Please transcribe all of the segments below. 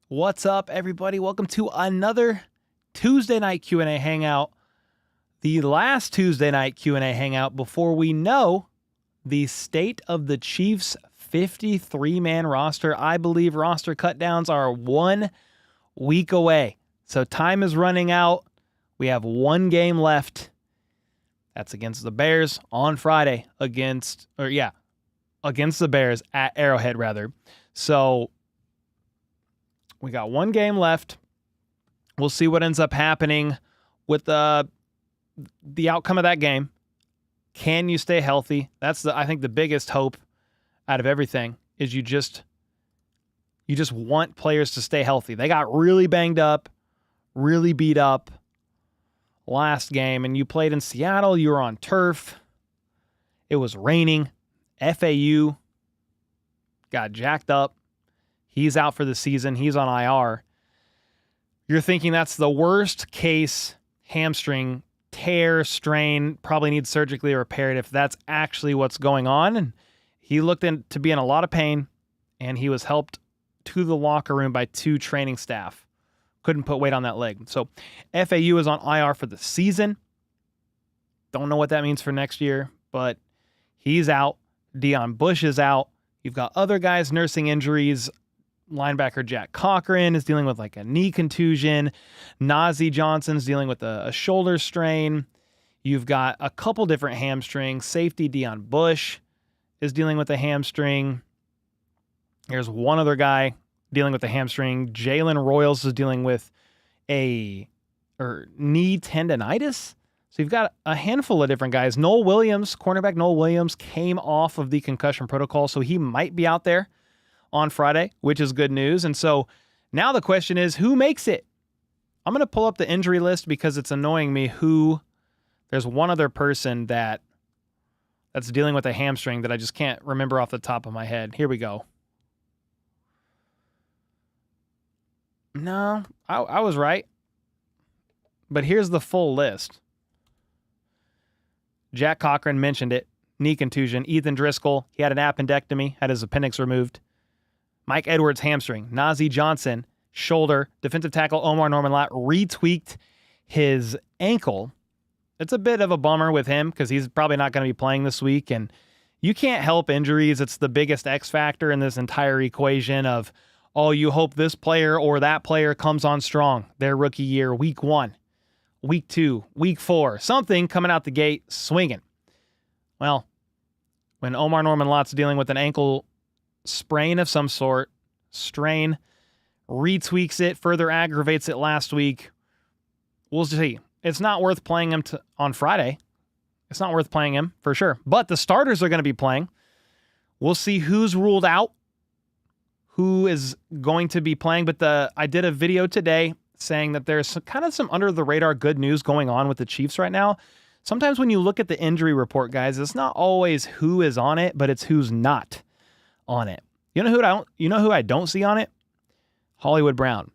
What's up, everybody? Welcome to another Tuesday night Q&A Hangout. The last Tuesday night Q&A Hangout before we know the state of the Chiefs' 53-man roster. I believe roster cutdowns are 1 week away. So time is running out. We have one game left. That's against the Bears on Friday against the Bears at Arrowhead, rather. So we got one game left. We'll see what ends up happening with the outcome of that game. Can you stay healthy? That's I think the biggest hope out of everything is you just want players to stay healthy. They got really banged up, really beat up last game, and you played in Seattle. You were on turf. It was raining. FAU got jacked up. He's out for the season. He's on IR. You're thinking that's the worst case hamstring tear, strain, probably needs surgically repaired if that's actually what's going on. And he looked to be in a lot of pain, and he was helped to the locker room by 2 training staff. Couldn't put weight on that leg. So FAU is on IR for the season. Don't know what that means for next year, but he's out. Deion Bush is out. You've got other guys nursing injuries. Linebacker Jack Cochran is dealing with like a knee contusion. Nazeeh Johnson's dealing with a shoulder strain. You've got a couple different hamstrings. Safety Deion Bush is dealing with a hamstring. There's one other guy dealing with a hamstring. Jalen Royals is dealing with knee tendonitis. So you've got a handful of different guys. Cornerback Noel Williams came off of the concussion protocol, so he might be out there on Friday, which is good news. And so now the question is, who makes it? I'm going to pull up the injury list because it's annoying me there's one other person that's dealing with a hamstring that I just can't remember off the top of my head. Here we go. No, I was right. But here's the full list. Jack Cochran mentioned it. Knee contusion. Ethan Driscoll, he had an appendectomy, had his appendix removed. Mike Edwards, hamstring. Nazeeh Johnson, shoulder. Defensive tackle Omar Norman-Lott retweaked his ankle. It's a bit of a bummer with him because he's probably not going to be playing this week. And you can't help injuries. It's the biggest X factor in this entire equation of, you hope this player or that player comes on strong their rookie year, week 1, week 2, week 4, something coming out the gate swinging. Well, when Omar Norman-Lott's dealing with an ankle sprain of some sort, strain, retweaks it, further aggravates it last week, we'll see. It's not worth playing him on Friday. It's not worth playing him for sure. But the starters are going to be playing. We'll see who's ruled out, who is going to be playing. But I did a video today saying that there's kind of some under-the-radar good news going on with the Chiefs right now. Sometimes when you look at the injury report, guys, it's not always who is on it, but it's who's not on it. You know who I don't see on it? Hollywood Brown,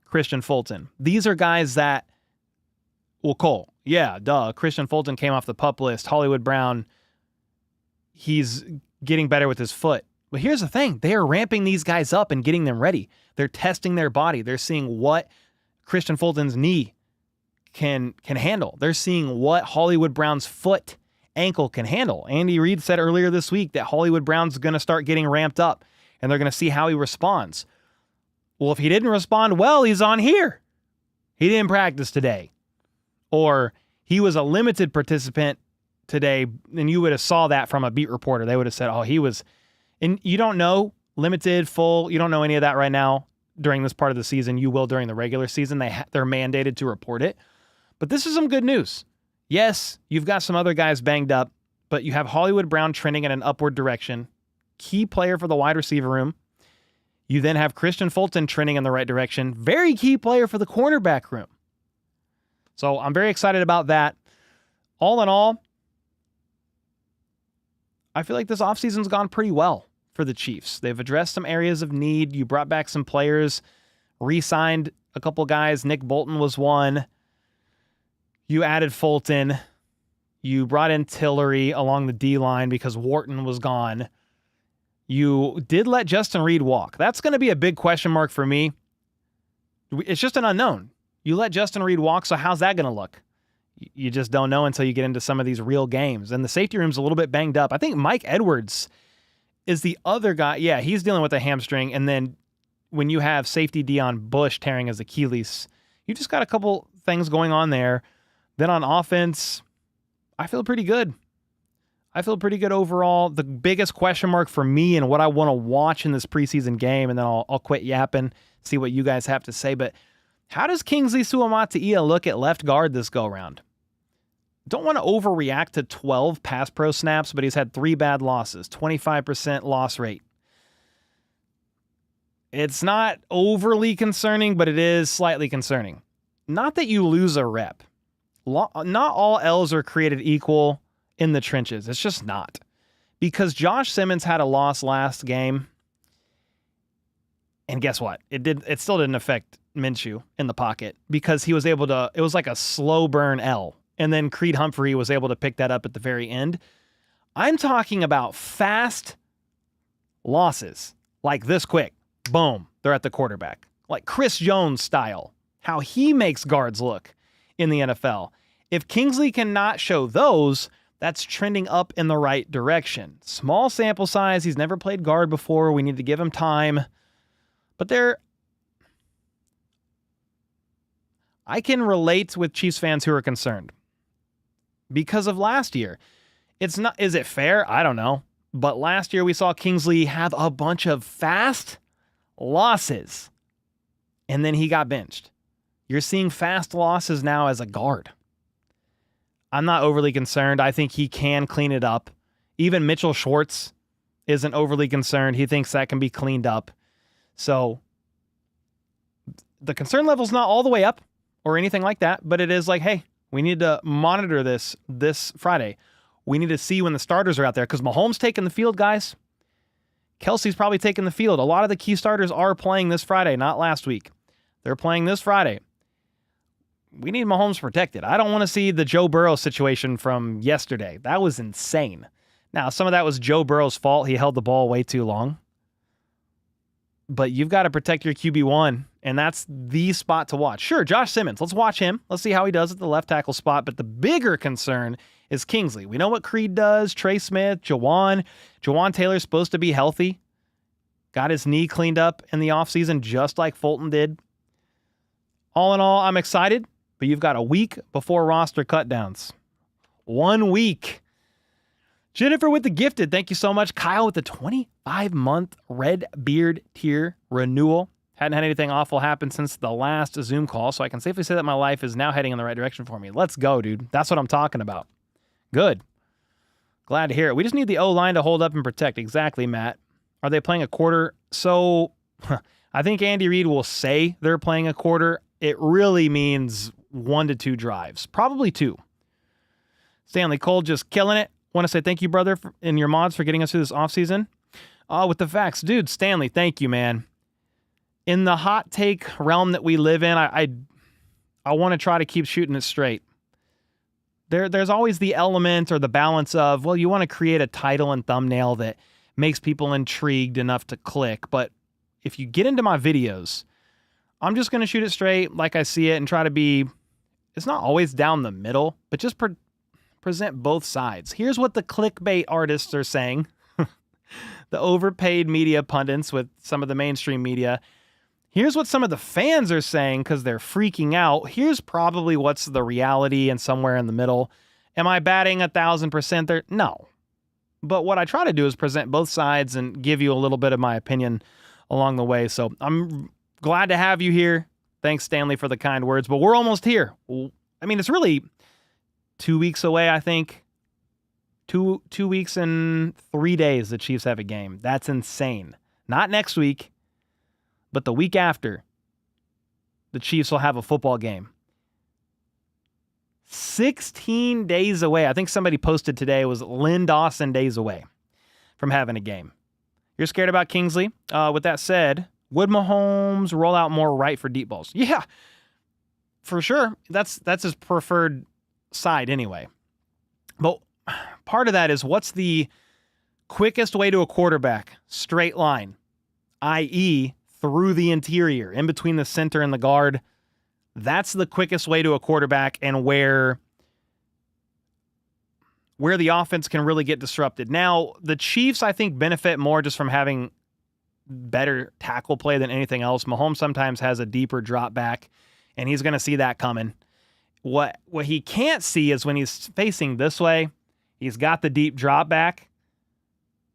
Christian Fulton. These are guys that, Cole. Yeah, duh. Christian Fulton came off the PUP list. Hollywood Brown, he's getting better with his foot. But here's the thing. They are ramping these guys up and getting them ready. They're testing their body. They're seeing what Christian Fulton's knee can handle. They're seeing what Hollywood Brown's ankle can handle. Andy Reid said earlier this week that Hollywood Brown's going to start getting ramped up, and they're going to see how he responds. Well, if he didn't respond well, he's on here. He didn't practice today. Or he was a limited participant today, and you would have saw that from a beat reporter. They would have said, he was... And you don't know limited, full, you don't know any of that right now during this part of the season. You will during the regular season. They're mandated to report it. But this is some good news. Yes, you've got some other guys banged up, but you have Hollywood Brown trending in an upward direction. Key player for the wide receiver room. You then have Christian Fulton trending in the right direction. Very key player for the cornerback room. So I'm very excited about that. All in all, I feel like this offseason's gone pretty well for the Chiefs. They've addressed some areas of need. You brought back some players, re-signed a couple guys. Nick Bolton was one. You added Fulton. You brought in Tillery along the D-line because Wharton was gone. You did let Justin Reed walk. That's going to be a big question mark for me. It's just an unknown. You let Justin Reed walk, so how's that going to look? You just don't know until you get into some of these real games. And the safety room's a little bit banged up. I think Mike Edwards is the other guy. Yeah, he's dealing with a hamstring. And then when you have safety Dion Bush tearing his Achilles, you just got a couple things going on there. Then on offense, I feel pretty good. I feel pretty good overall. The biggest question mark for me and what I want to watch in this preseason game, and then I'll quit yapping, see what you guys have to say. But how does Kingsley Suamataia look at left guard this go-round? Don't want to overreact to 12 pass pro snaps, but he's had 3 bad losses, 25% loss rate. It's not overly concerning, but it is slightly concerning. Not that you lose a rep. Not all L's are created equal in the trenches. It's just not. Because Josh Simmons had a loss last game, and guess what? It still didn't affect Minshew in the pocket because he was able to, it was like a slow burn L. And then Creed Humphrey was able to pick that up at the very end. I'm talking about fast losses, like this quick. Boom, they're at the quarterback. Like Chris Jones style, how he makes guards look in the NFL. If Kingsley cannot show those, that's trending up in the right direction. Small sample size. He's never played guard before. We need to give him time. But I can relate with Chiefs fans who are concerned because of last year. Is it fair? I don't know. But last year we saw Kingsley have a bunch of fast losses, and then he got benched. You're seeing fast losses now as a guard. I'm not overly concerned. I think he can clean it up. Even Mitchell Schwartz isn't overly concerned. He thinks that can be cleaned up. So the concern level's not all the way up or anything like that, but it is like, hey, we need to monitor this Friday. We need to see when the starters are out there because Mahomes taking the field, guys. Kelsey's probably taking the field. A lot of the key starters are playing this Friday, not last week. They're playing this Friday. We need Mahomes protected. I don't want to see the Joe Burrow situation from yesterday. That was insane. Now, some of that was Joe Burrow's fault. He held the ball way too long. But you've got to protect your QB1, and that's the spot to watch. Sure, Josh Simmons. Let's watch him. Let's see how he does at the left tackle spot. But the bigger concern is Kingsley. We know what Creed does. Trey Smith, Jawan. Jawan Taylor's supposed to be healthy. Got his knee cleaned up in the offseason just like Fulton did. All in all, I'm excited. But you've got a week before roster cutdowns. 1 week. Jennifer with the gifted. Thank you so much. Kyle with the 25-month Red Beard tier renewal. Hadn't had anything awful happen since the last Zoom call, so I can safely say that my life is now heading in the right direction for me. Let's go, dude. That's what I'm talking about. Good. Glad to hear it. We just need the O-line to hold up and protect. Exactly, Matt. Are they playing a quarter? So I think Andy Reid will say they're playing a quarter. It really means 1 to 2 drives. Probably 2. Stanley Cole just killing it. Want to say thank you, brother, and your mods for getting us through this offseason. With the facts. Dude, Stanley, thank you, man. In the hot take realm that we live in, I want to try to keep shooting it straight. There's always the element or the balance of, well, you want to create a title and thumbnail that makes people intrigued enough to click. But if you get into my videos, I'm just going to shoot it straight like I see it and try to be, it's not always down the middle, but just present both sides. Here's what the clickbait artists are saying. The overpaid media pundits with some of the mainstream media. Here's what some of the fans are saying because they're freaking out. Here's probably what's the reality and somewhere in the middle. Am I batting 1,000% there? No. But what I try to do is present both sides and give you a little bit of my opinion along the way. So I'm glad to have you here. Thanks, Stanley, for the kind words. But we're almost here. I mean, it's really 2 weeks away, I think. 2 weeks and 3 days the Chiefs have a game. That's insane. Not next week, but the week after, the Chiefs will have a football game. 16 days away. I think somebody posted today it was Lynn Dawson days away from having a game. You're scared about Kingsley? With that said, would Mahomes roll out more right for deep balls? Yeah, for sure. That's his preferred side anyway. But part of that is what's the quickest way to a quarterback, straight line, i.e. through the interior, in between the center and the guard. That's the quickest way to a quarterback, and where the offense can really get disrupted. Now, the Chiefs, I think, benefit more just from having better tackle play than anything else. Mahomes sometimes has a deeper drop back, and he's going to see that coming. What he can't see is when he's facing this way, he's got the deep drop back.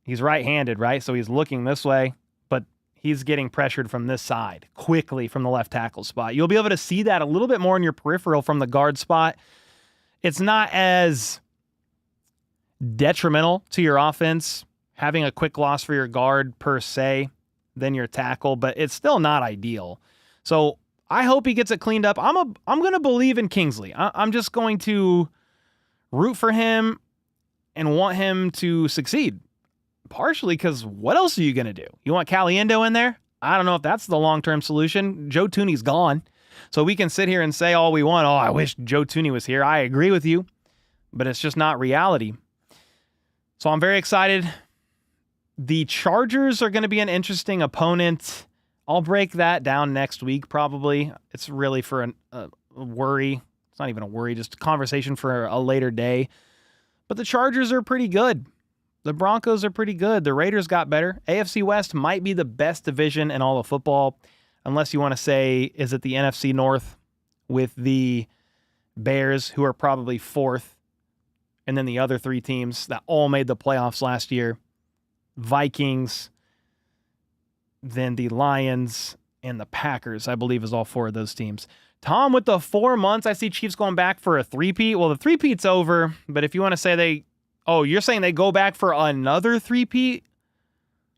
He's right-handed, right? So he's looking this way, but he's getting pressured from this side quickly from the left tackle spot. You'll be able to see that a little bit more in your peripheral from the guard spot. It's not as detrimental to your offense having a quick loss for your guard per se than your tackle, but it's still not ideal. So I hope he gets it cleaned up. I'm going to believe in Kingsley. I'm just going to root for him and want him to succeed. Partially because what else are you going to do? You want Caliendo in there? I don't know if that's the long-term solution. Joe Thuney's gone. So we can sit here and say all we want. Oh, I wish Joe Thuney was here. I agree with you, but it's just not reality. So I'm very excited. The Chargers are going to be an interesting opponent. I'll break that down next week, probably. It's really for a worry. It's not even a worry, just a conversation for a later day. But the Chargers are pretty good. The Broncos are pretty good. The Raiders got better. AFC West might be the best division in all of football, unless you want to say, is it the NFC North with the Bears, who are probably fourth, and then the other three teams that all made the playoffs last year. Vikings, then the Lions, and the Packers, I believe, is all four of those teams. Tom, with the 4 months, I see Chiefs going back for a three-peat. Well, the three-peat's over, but if you want to say you're saying they go back for another three-peat?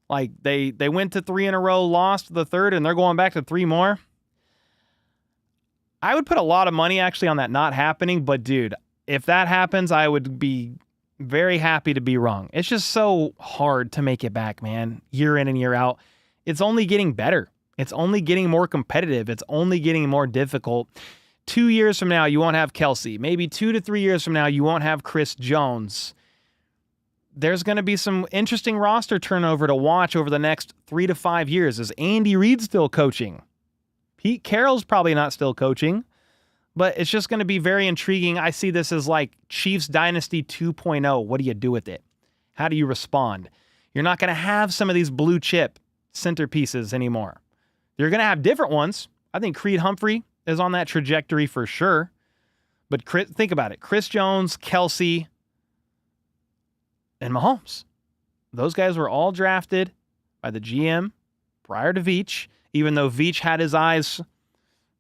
Like they went to 3 in a row, lost the third, and they're going back to 3 more? I would put a lot of money actually on that not happening, but dude, if that happens, I would be very happy to be wrong. It's just so hard to make it back, man, year in and year out. It's only getting better. It's only getting more competitive. It's only getting more difficult. 2 years from now, you won't have Kelsey. Maybe 2 to 3 years from now, you won't have Chris Jones. There's going to be some interesting roster turnover to watch over the next 3 to 5 years. Is Andy Reid still coaching? Pete Carroll's probably not still coaching. But it's just going to be very intriguing. I see this as like Chiefs Dynasty 2.0. What do you do with it? How do you respond? You're not going to have some of these blue chip centerpieces anymore. You're going to have different ones. I think Creed Humphrey is on that trajectory for sure. But think about it. Chris Jones, Kelsey, and Mahomes. Those guys were all drafted by the GM prior to Veach, even though Veach had his eyes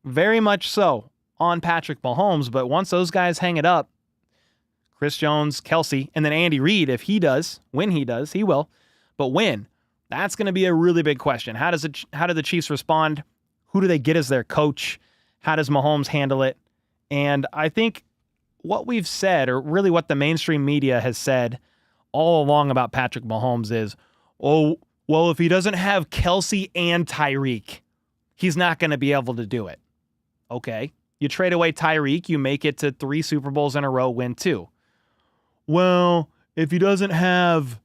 very much so on Patrick Mahomes. But once those guys hang it up, Chris Jones, Kelsey, and then Andy Reid, if he does, when he does, he will. But when? That's going to be a really big question. How do the Chiefs respond? Who do they get as their coach? How does Mahomes handle it? And I think what we've said, or really what the mainstream media has said all along about Patrick Mahomes is, oh, well, if he doesn't have Kelsey and Tyreek, he's not going to be able to do it. Okay. You trade away Tyreek, you make it to 3 Super Bowls in a row, win 2. Well, if he doesn't have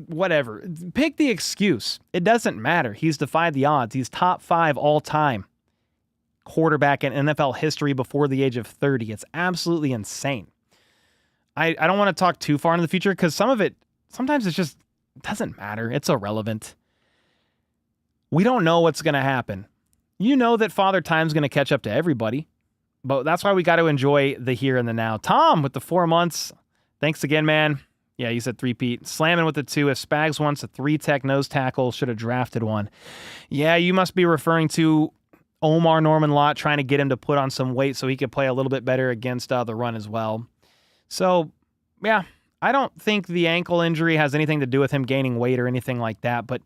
whatever, pick the excuse. It doesn't matter. He's defied the odds. He's top 5 all-time quarterback in NFL history before the age of 30. It's absolutely insane. I don't want to talk too far into the future because sometimes it just doesn't matter. It's irrelevant. We don't know what's going to happen. You know that Father Time's going to catch up to everybody, but that's why we got to enjoy the here and the now. Tom, with the 4 months, thanks again, man. Yeah, you said 3-peat. Slamming with the 2. If Spags wants a 3-tech nose tackle, should have drafted one. Yeah, you must be referring to Omar Norman Lott trying to get him to put on some weight so he could play a little bit better against the run as well. So, yeah, I don't think the ankle injury has anything to do with him gaining weight or anything like that, but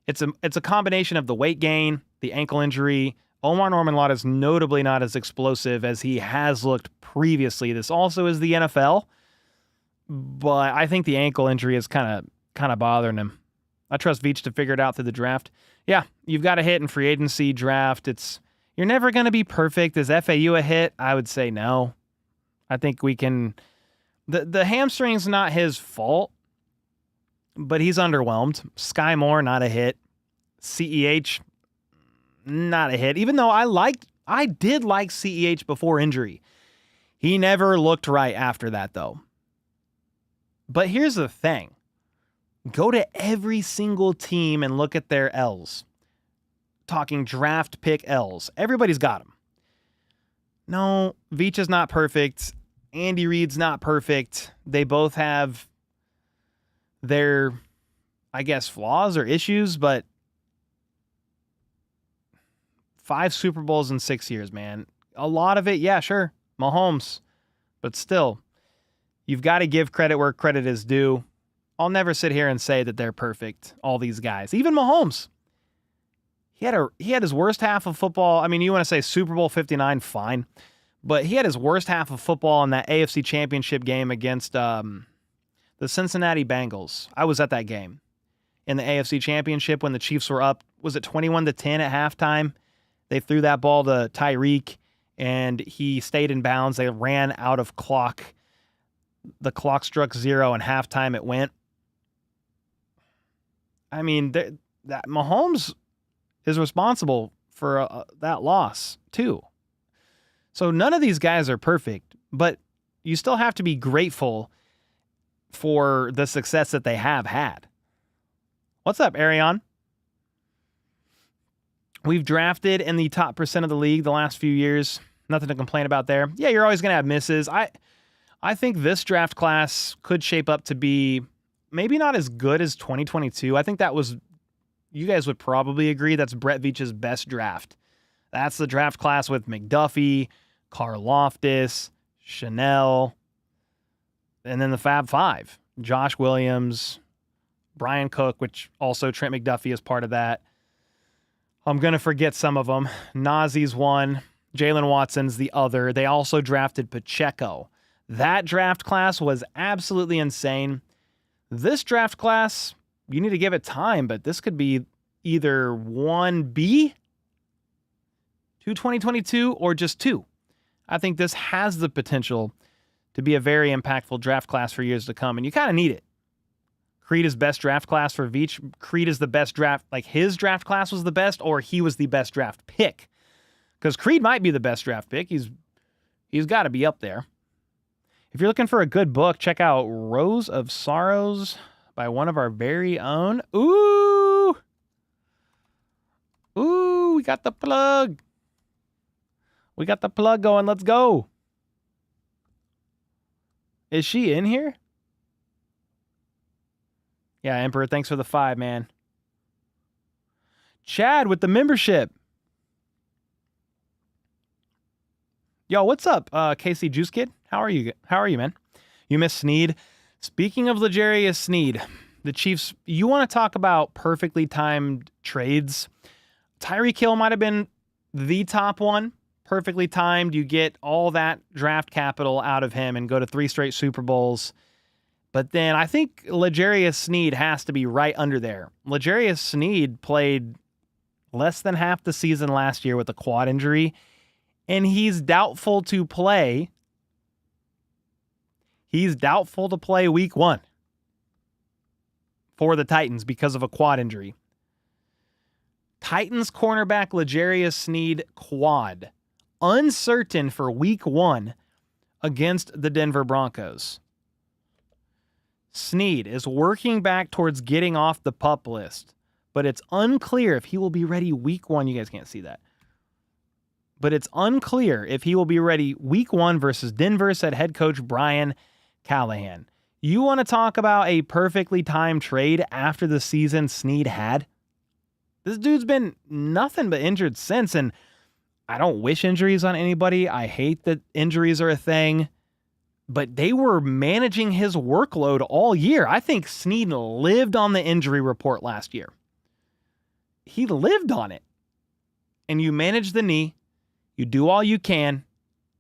it's a combination of the weight gain, the ankle injury. Omar Norman Lott is notably not as explosive as he has looked previously. This also is the NFL, but I think the ankle injury is kind of bothering him. I trust Veach to figure it out through the draft. Yeah, you've got a hit in free agency draft. You're never going to be perfect. Is FAU a hit? I would say no. I think we can. The hamstring's not his fault. but he's underwhelmed. Sky Moore, not a hit. CEH, not a hit. Even though I did like CEH before injury. He never looked right after that, though. But here's the thing. Go to every single team and look at their L's. Talking draft pick L's. Everybody's got them. No, Veach is not perfect. Andy Reid's not perfect. They both have their, I guess, flaws or issues, but 5 Super Bowls in 6 years, man. A lot of it, yeah, sure. Mahomes. But still, you've got to give credit where credit is due. I'll never sit here and say that they're perfect, all these guys. Even Mahomes. He had his worst half of football. I mean, you want to say Super Bowl 59, fine. But he had his worst half of football in that AFC Championship game against the Cincinnati Bengals. I was at that game. In the AFC Championship when the Chiefs were up, was it 21-10 at halftime? They threw that ball to Tyreek, and he stayed in bounds. They ran out of clock. The clock struck 0, and halftime it went. I mean, that Mahomes is responsible for that loss, too. So none of these guys are perfect, but you still have to be grateful for the success that they have had. What's up, Arion? We've drafted in the top % of the league the last few years. Nothing to complain about there. Yeah, you're always going to have misses. I think this draft class could shape up to be maybe not as good as 2022. I think that was, you guys would probably agree, that's Brett Veach's best draft. That's the draft class with McDuffie, Karlaftis, Chanel, and then the Fab Five. Josh Williams, Brian Cook, which also Trent McDuffie is part of that. I'm going to forget some of them. Nazee's one. Jalen Watson's the other. They also drafted Pacheco. That draft class was absolutely insane. This draft class, you need to give it time, but this could be either 1B to 2022 or just 2. I think this has the potential to be a very impactful draft class for years to come, and you kind of need it. Creed is best draft class for Veach. Creed is the best draft, like his draft class was the best, or he was the best draft pick. Because Creed might be the best draft pick. He's got to be up there. If you're looking for a good book, check out Rose of Sorrows by one of our very own. Ooh, we got the plug. We got the plug going. Let's go. Is she in here? Yeah, Emperor, thanks for the 5, man. Chad with the membership. Yo, what's up, KC Juice Kid? How are you, man? You miss Snead. Speaking of L'Jarius Sneed, the Chiefs, you want to talk about perfectly timed trades? Tyreek Hill might have been the top one. Perfectly timed. You get all that draft capital out of him and go to 3 straight Super Bowls. But then I think L'Jarius Sneed has to be right under there. L'Jarius Sneed played less than half the season last year with a quad injury, and he's doubtful to play. He's doubtful to play week 1 for the Titans because of a quad injury. Titans cornerback L'Jarius Sneed quad. Uncertain for week 1 against the Denver Broncos. Sneed is working back towards getting off the PUP list, but it's unclear if he will be ready week 1. You guys can't see that. But it's unclear if he will be ready week 1 versus Denver, said head coach Brian Callahan. You want to talk about a perfectly timed trade after the season Sneed had? This dude's been nothing but injured since, and I don't wish injuries on anybody. I hate that injuries are a thing. But they were managing his workload all year. I think Sneed lived on the injury report last year. He lived on it. And you manage the knee. You do all you can.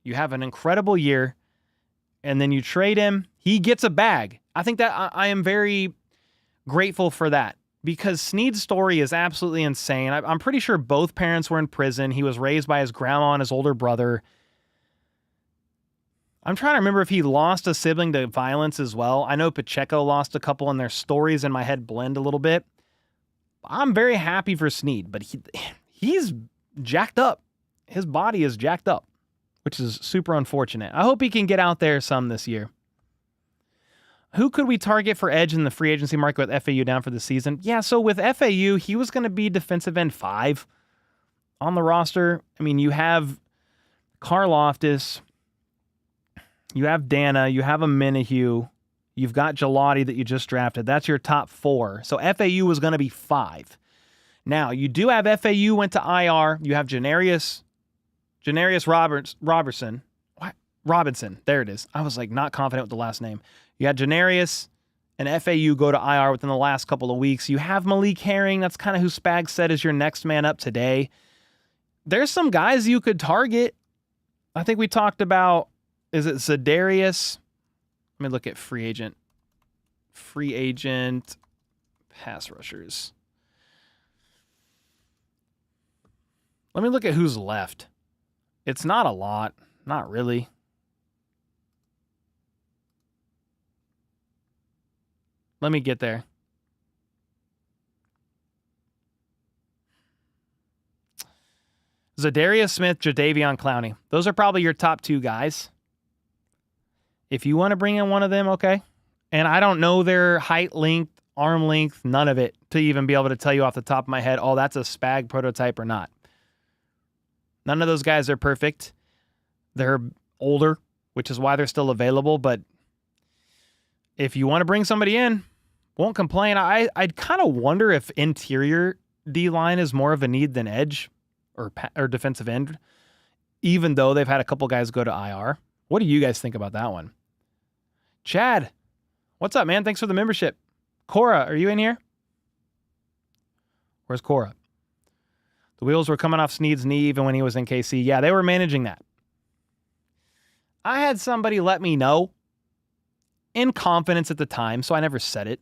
You have an incredible year. And then you trade him. He gets a bag. I think that I am very grateful for that. Because Sneed's story is absolutely insane. I'm pretty sure both parents were in prison. He was raised by his grandma and his older brother. I'm trying to remember if he lost a sibling to violence as well. I know Pacheco lost a couple, and their stories in my head blend a little bit. I'm very happy for Snead, but he's jacked up. His body is jacked up, which is super unfortunate. I hope he can get out there some this year. Who could we target for edge in the free agency market with FAU down for the season? Yeah, so with FAU, he was going to be defensive end 5 on the roster. I mean, you have Karloftis, you have Dana, you have a Minihue, you've got Gelati that you just drafted. That's your top 4. So FAU was going to be 5. Now, you do have FAU went to IR. You have Janarius Robinson. What? Robinson. There it is. I was like not confident with the last name. You had Janarius and FAU go to IR within the last couple of weeks. You have Malik Herring. That's kind of who Spag said is your next man up today. There's some guys you could target. I think we talked about, is it Za'Darius? Let me look at free agent. Free agent pass rushers. Let me look at who's left. It's not a lot. Not really. Let me get there. Za'Darius Smith, Jadeveon Clowney. Those are probably your top 2 guys. If you want to bring in one of them, okay. And I don't know their height, length, arm length, none of it to even be able to tell you off the top of my head, oh, that's a Spag prototype or not. None of those guys are perfect. They're older, which is why they're still available. But if you want to bring somebody in, won't complain. I'd kind of wonder if interior D-line is more of a need than edge or defensive end, even though they've had a couple guys go to IR. What do you guys think about that one? Chad, what's up, man? Thanks for the membership. Cora, are you in here? Where's Cora? The wheels were coming off Snead's knee even when he was in KC. Yeah, they were managing that. I had somebody let me know in confidence at the time, so I never said it.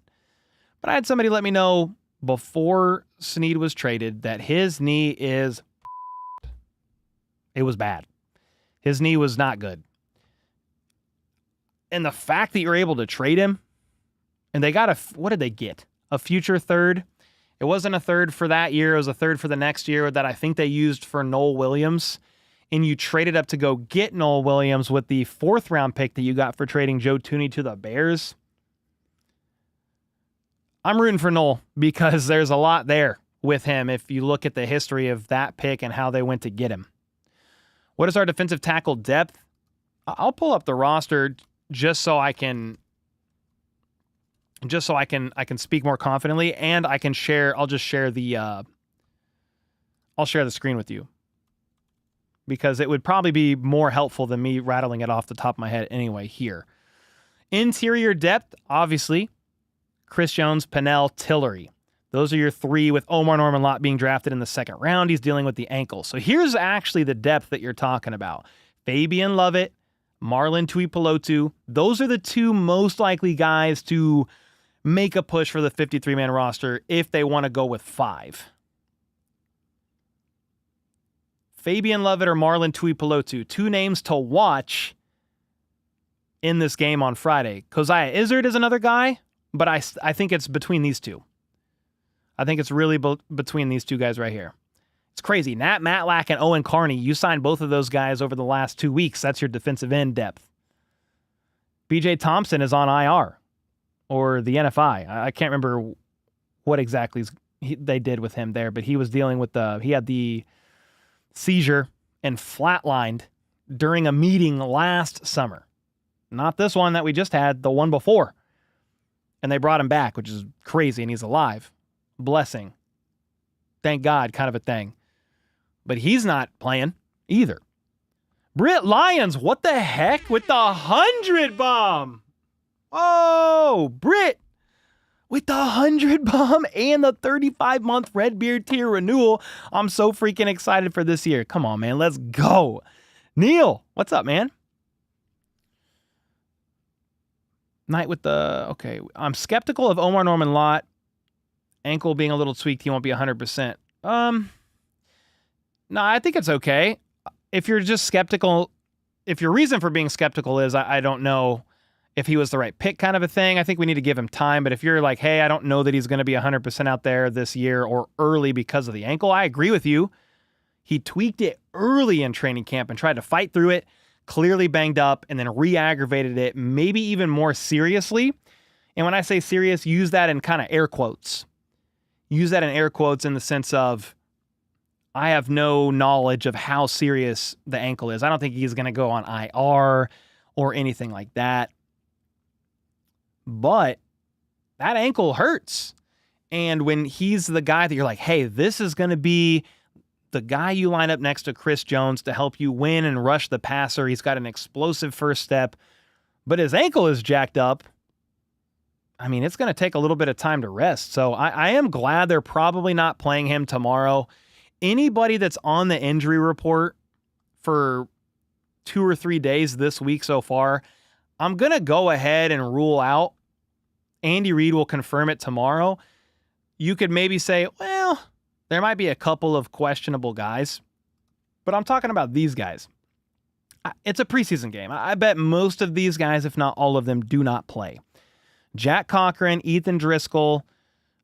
But I had somebody let me know before Snead was traded that his knee is... It was bad. His knee was not good. And the fact that you're able to trade him, and they got what did they get? A future third. It wasn't a third for that year. It was a third for the next year that I think they used for Noel Williams. And you traded up to go get Noel Williams with the 4th round pick that you got for trading Joe Tooney to the Bears. I'm rooting for Noel because there's a lot there with him if you look at the history of that pick and how they went to get him. What is our defensive tackle depth? I'll pull up the roster just so I can speak more confidently, and I can share. I'll share the screen with you because it would probably be more helpful than me rattling it off the top of my head anyway here. Interior depth, obviously, Chris Jones, Pennell, Tillery. Those are your 3 with Omar Norman Lott being drafted in the 2nd round. He's dealing with the ankle. So here's actually the depth that you're talking about. Fabian Lovett, Marlon Tuipulotu. Those are the 2 most likely guys to make a push for the 53-man roster if they want to go with 5. Fabian Lovett or Marlon Tuipulotu. 2 names to watch in this game on Friday. Keziah Izzard is another guy, but I think it's between these 2. I think it's really between these 2 guys right here. It's crazy. Nat Matlack and Owen Carney, you signed both of those guys over the last 2 weeks. That's your defensive end depth. BJ Thompson is on IR or the NFI. I can't remember what exactly they did with him there, but he was dealing with he had the seizure and flatlined during a meeting last summer. Not this one that we just had, the one before. And they brought him back, which is crazy, and he's alive. Blessing. Thank God, kind of a thing. But he's not playing either. Britt Lyons, what the heck with the 100 bomb? Oh, Britt with the 100 bomb and the 35-month Redbeard tier renewal. I'm so freaking excited for this year. Come on, man. Let's go. Neil, what's up, man? Knight with the... Okay, I'm skeptical of Omar Norman Lott. Ankle being a little tweaked, he won't be 100%. No, I think it's okay. If you're just skeptical if your reason for being skeptical is, I don't know if he was the right pick kind of a thing, I think we need to give him time. But if you're like, hey, I don't know that he's going to be 100% out there this year or early because of the ankle, I agree with you. He tweaked it early in training camp and tried to fight through it, clearly banged up, and then re-aggravated it maybe even more seriously. And when I say serious, use that in kind of air quotes. Use that in air quotes in the sense of, I have no knowledge of how serious the ankle is. I don't think he's going to go on IR or anything like that. But that ankle hurts. And when he's the guy that you're like, hey, this is going to be the guy you line up next to Chris Jones to help you win and rush the passer. He's got an explosive first step, but his ankle is jacked up. I mean, it's going to take a little bit of time to rest. So I am glad they're probably not playing him tomorrow. Anybody that's on the injury report for 2 or 3 days this week so far, I'm going to go ahead and rule out. Andy Reid will confirm it tomorrow. You could maybe say, well, there might be a couple of questionable guys, but I'm talking about these guys. It's a preseason game. I bet most of these guys, if not all of them, do not play. Jack Cochran, Ethan Driscoll,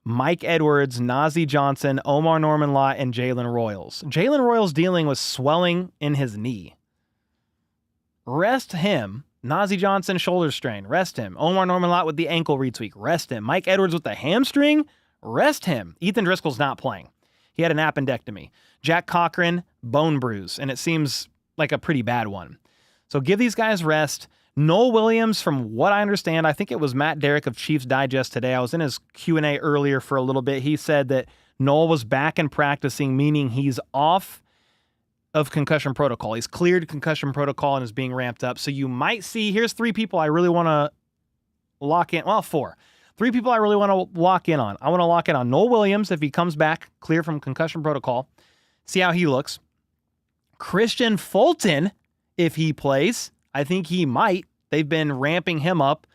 Mike Edwards, Najee Johnson, Omar Norman-Lott, and Jalen Royals. Jalen Royals dealing with swelling in his knee. Rest him. Najee Johnson, shoulder strain. Rest him. Omar Norman-Lott with the ankle retweak. Rest him. Mike Edwards with the hamstring. Rest him. Ethan Driscoll's not playing. He had an appendectomy. Jack Cochran, bone bruise, and it seems like a pretty bad one. So give these guys rest. Noel Williams, from what I understand, I think it was Matt Derrick of Chiefs Digest today. I was in his Q&A earlier for a little bit. He said that Noel was back and practicing, meaning he's off of concussion protocol. He's cleared concussion protocol and is being ramped up. So you might see, here's 3 people I really want to lock in. Well, 4. 3 people I really want to lock in on. I want to lock in on Noel Williams if he comes back clear from concussion protocol. See how he looks. Christian Fulton, if he plays, I think he might. They've been ramping him up,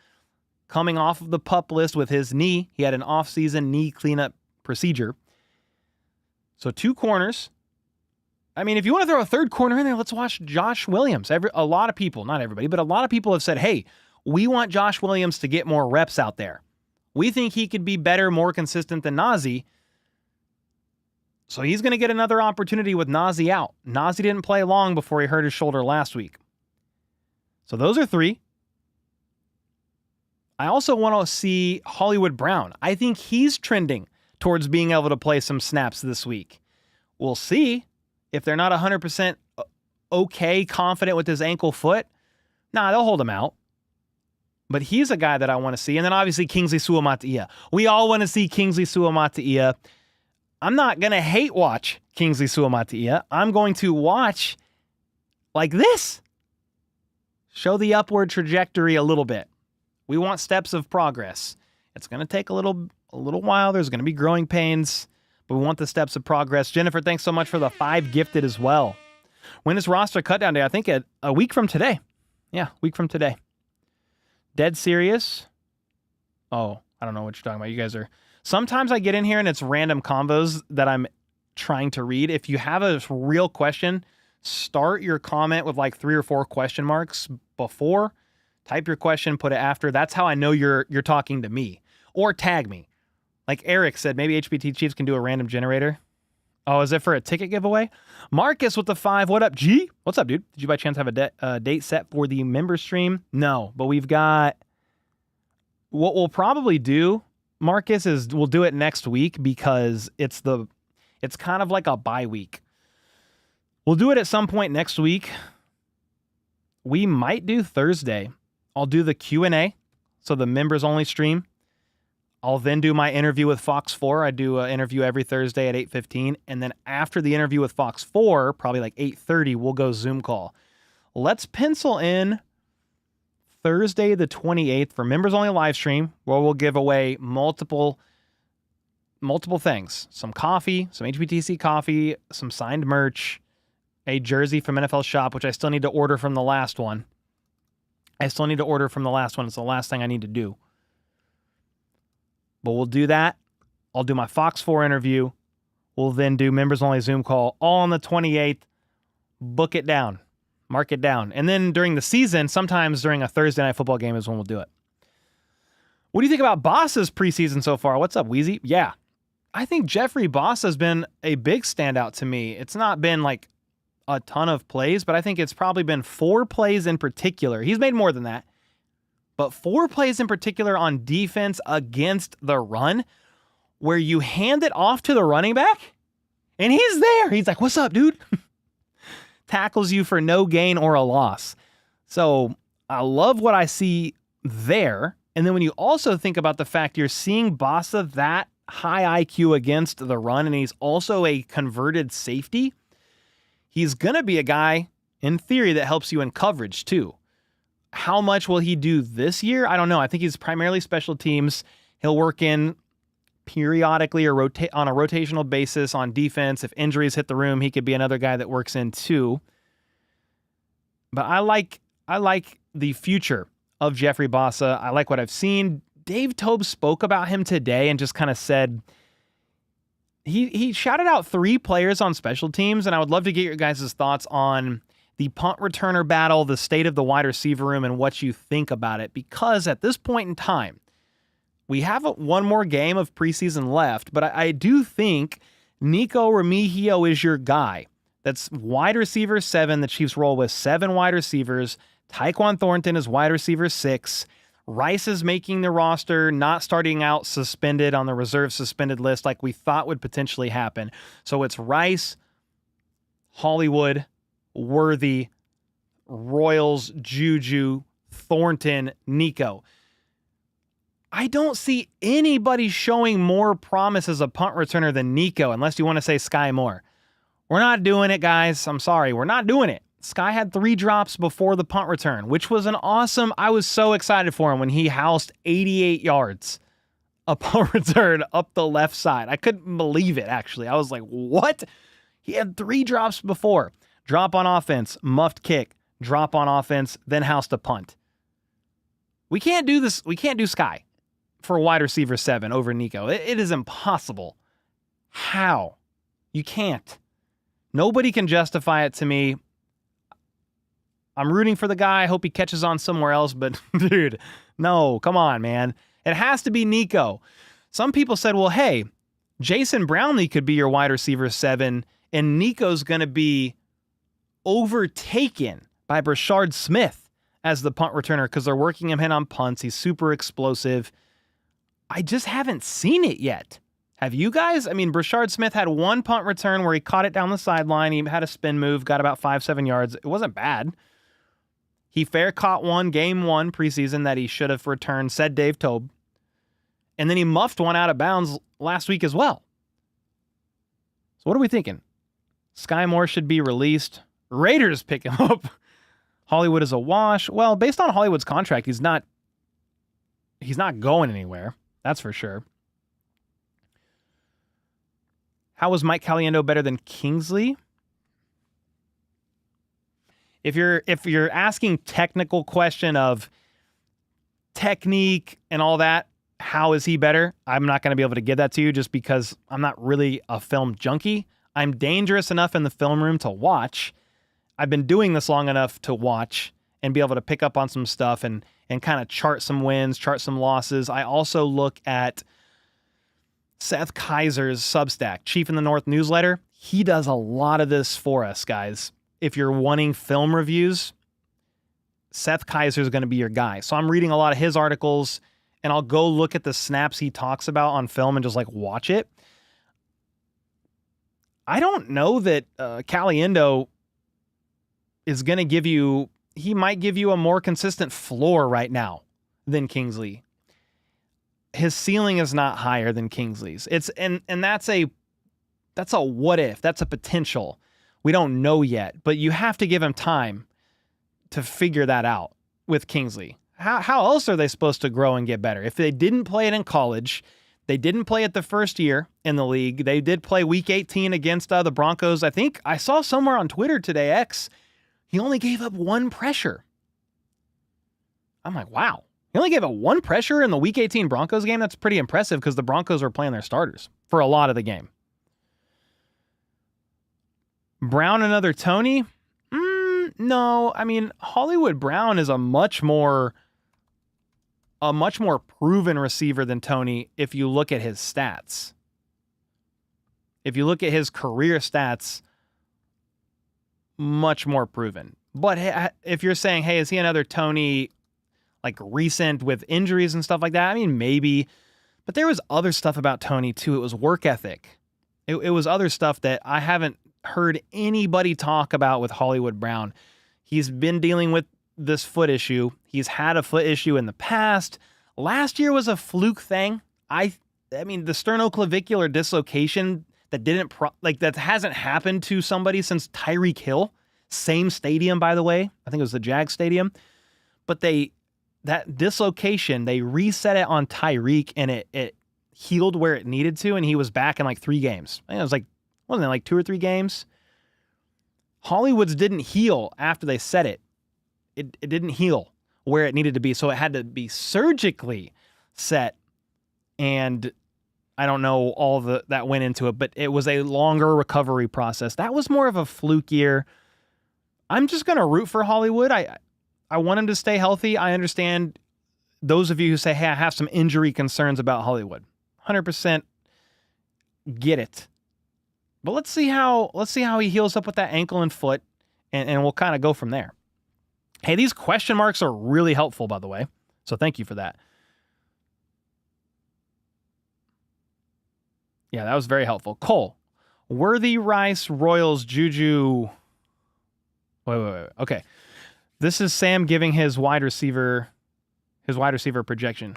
coming off of the PUP list with his knee. He had an off-season knee cleanup procedure. So 2 corners. I mean, if you want to throw a 3rd corner in there, let's watch Josh Williams. A lot of people, not everybody, but a lot of people have said, hey, we want Josh Williams to get more reps out there. We think he could be better, more consistent than Najee. So he's going to get another opportunity with Najee out. Najee didn't play long before he hurt his shoulder last week. So those are 3. I also want to see Hollywood Brown. I think he's trending towards being able to play some snaps this week. We'll see. If they're not 100% okay, confident with his ankle foot, they'll hold him out. But he's a guy that I want to see. And then obviously Kingsley Suamataia. We all want to see Kingsley Suamataia. I'm not going to hate watch Kingsley Suamataia. I'm going to watch like this. Show the upward trajectory a little bit. We want steps of progress. It's going to take a little while. There's going to be growing pains, but we want the steps of progress. Jennifer, thanks so much for the 5 gifted as well. When is roster cutdown day? I think a week from today. Yeah, week from today. Dead serious. Oh, I don't know what you're talking about. You guys are... Sometimes I get in here and it's random convos that I'm trying to read. If you have a real question, start your comment with like 3 or 4 question marks before. Type your question, put it after. That's how I know you're talking to me. Or tag me. Like Eric said, maybe HBT Chiefs can do a random generator. Oh, is it for a ticket giveaway? Marcus with the 5. What up, G? What's up, dude? Did you by chance have a date set for the member stream? No, but we've got... What we'll probably do, Marcus, is we'll do it next week because it's kind of like a bye week. We'll do it at some point next week. We might do Thursday. I'll do the Q&A, so the members only stream. I'll then do my interview with Fox 4. I do an interview every Thursday at 8:15. And then after the interview with Fox 4, probably like 8:30, we'll go Zoom call. Let's pencil in Thursday the 28th for members only live stream, where we'll give away multiple things. Some coffee, some HBTC coffee, some signed merch, a jersey from NFL Shop, which I still need to order from the last one. It's the last thing I need to do. But we'll do that. I'll do my Fox 4 interview. We'll then do members only Zoom call all on the 28th. Book it down. Mark it down. And then during the season, sometimes during a Thursday night football game is when we'll do it. What do you think about Bosa's preseason so far? What's up, Wheezy? Yeah. I think Jeffrey Bosa has been a big standout to me. It's not been like a ton of plays, but I think it's probably been 4 plays in particular. He's made more than that. But 4 plays in particular on defense against the run where you hand it off to the running back and he's there. He's like, what's up, dude? Tackles you for no gain or a loss. So I love what I see there. And then when you also think about the fact you're seeing Bosa that high IQ against the run, and he's also a converted safety, he's going to be a guy, in theory, that helps you in coverage too. How much will he do this year? I don't know. I think he's primarily special teams. He'll work in periodically or on a rotational basis on defense. If injuries hit the room, he could be another guy that works in too. But I like the future of Jeffrey Bosa. I like what I've seen. Dave Tobe spoke about him today and just kind of said, he shouted out 3 players on special teams, and I would love to get your guys' thoughts on the punt returner battle, the state of the wide receiver room, and what you think about it. Because at this point in time, we have one more game of preseason left, but I do think Nico Remigio is your guy. That's wide receiver 7. The Chiefs roll with 7 wide receivers. Tyquan Thornton is wide receiver 6. Rice is making the roster, not starting out suspended on the reserve suspended list like we thought would potentially happen. So it's Rice, Hollywood, Worthy, Royals, Juju, Thornton, Nico. I don't see anybody showing more promise as a punt returner than Nico, unless you want to say Sky Moore. We're not doing it, guys. I'm sorry. We're not doing it. Sky had 3 drops before the punt return, which was I was so excited for him when he housed 88 yards. A punt return up the left side. I couldn't believe it, actually. I was like, what? He had 3 drops before. Drop on offense, muffed kick, drop on offense, then housed a punt. We can't do this. We can't do Sky for wide receiver 7 over Nico. It is impossible. How? You can't. Nobody can justify it to me. I'm rooting for the guy. I hope he catches on somewhere else, but dude, no, come on, man. It has to be Nico. Some people said, well, hey, Jason Brownlee could be your wide receiver 7, and Nico's going to be overtaken by Brashard Smith as the punt returner because they're working him in on punts. He's super explosive. I just haven't seen it yet. Have you guys? I mean, Brashard Smith had 1 punt return where he caught it down the sideline. He had a spin move, got about 5-7 yards. It wasn't bad. He fair caught one game 1 preseason that he should have returned, said Dave Tobe. And then he muffed one out of bounds last week as well. So what are we thinking? Sky Moore should be released. Raiders pick him up. Hollywood is a wash. Well, based on Hollywood's contract, he's not going anywhere. That's for sure. How was Mike Caliendo better than Kingsley? If you're asking technical question of technique and all that, how is he better? I'm not going to be able to give that to you just because I'm not really a film junkie. I'm dangerous enough in the film room to watch. I've been doing this long enough to watch and be able to pick up on some stuff and kind of chart some wins, chart some losses. I also look at Seth Kaiser's Substack, Chief in the North newsletter. He does a lot of this for us, guys. If you're wanting film reviews, Seth Kaiser is going to be your guy. So I'm reading a lot of his articles, and I'll go look at the snaps he talks about on film and just like watch it. I don't know that Caliendo is going to give you, he might give you a more consistent floor right now than Kingsley. His ceiling is not higher than Kingsley's. And that's a what if, that's a potential. We don't know yet, but you have to give him time to figure that out with Kingsley. How else are they supposed to grow and get better? If they didn't play it in college, they didn't play it the first year in the league. They did play week 18 against the Broncos. I think I saw somewhere on Twitter today, he only gave up 1 pressure. I'm like, wow. He only gave up 1 pressure in the week 18 Broncos game? That's pretty impressive because the Broncos were playing their starters for a lot of the game. Brown another Tony? No, I mean, Hollywood Brown is a much more proven receiver than Tony if you look at his stats. If you look at his career stats, much more proven. But if you're saying, hey, is he another Tony, like recent with injuries and stuff like that? I mean, maybe. But there was other stuff about Tony, too. It was work ethic. It was other stuff that I haven't heard anybody talk about with Hollywood Brown. He's been dealing with this foot issue. He's had a foot issue in the past. Last year was a fluke thing. I mean, the sternoclavicular dislocation that hasn't happened to somebody since Tyreek Hill. Same stadium, by the way. I think it was the Jags stadium. But that dislocation, they reset it on Tyreek, and it healed where it needed to, and he was back in like 3 games. I think it was like, wasn't it like 2 or 3 games? Hollywood's didn't heal after they set it. It didn't heal where it needed to be, so it had to be surgically set, and I don't know all that went into it, but it was a longer recovery process. That was more of a fluke year. I'm just going to root for Hollywood. I want him to stay healthy. I understand those of you who say, hey, I have some injury concerns about Hollywood. 100% get it. But let's see how he heals up with that ankle and foot, and we'll kind of go from there. Hey, these question marks are really helpful, by the way, so thank you for that. Yeah, that was very helpful. Cole, Worthy, Rice, Royals, Juju. Wait. Okay. This is Sam giving his wide receiver projection.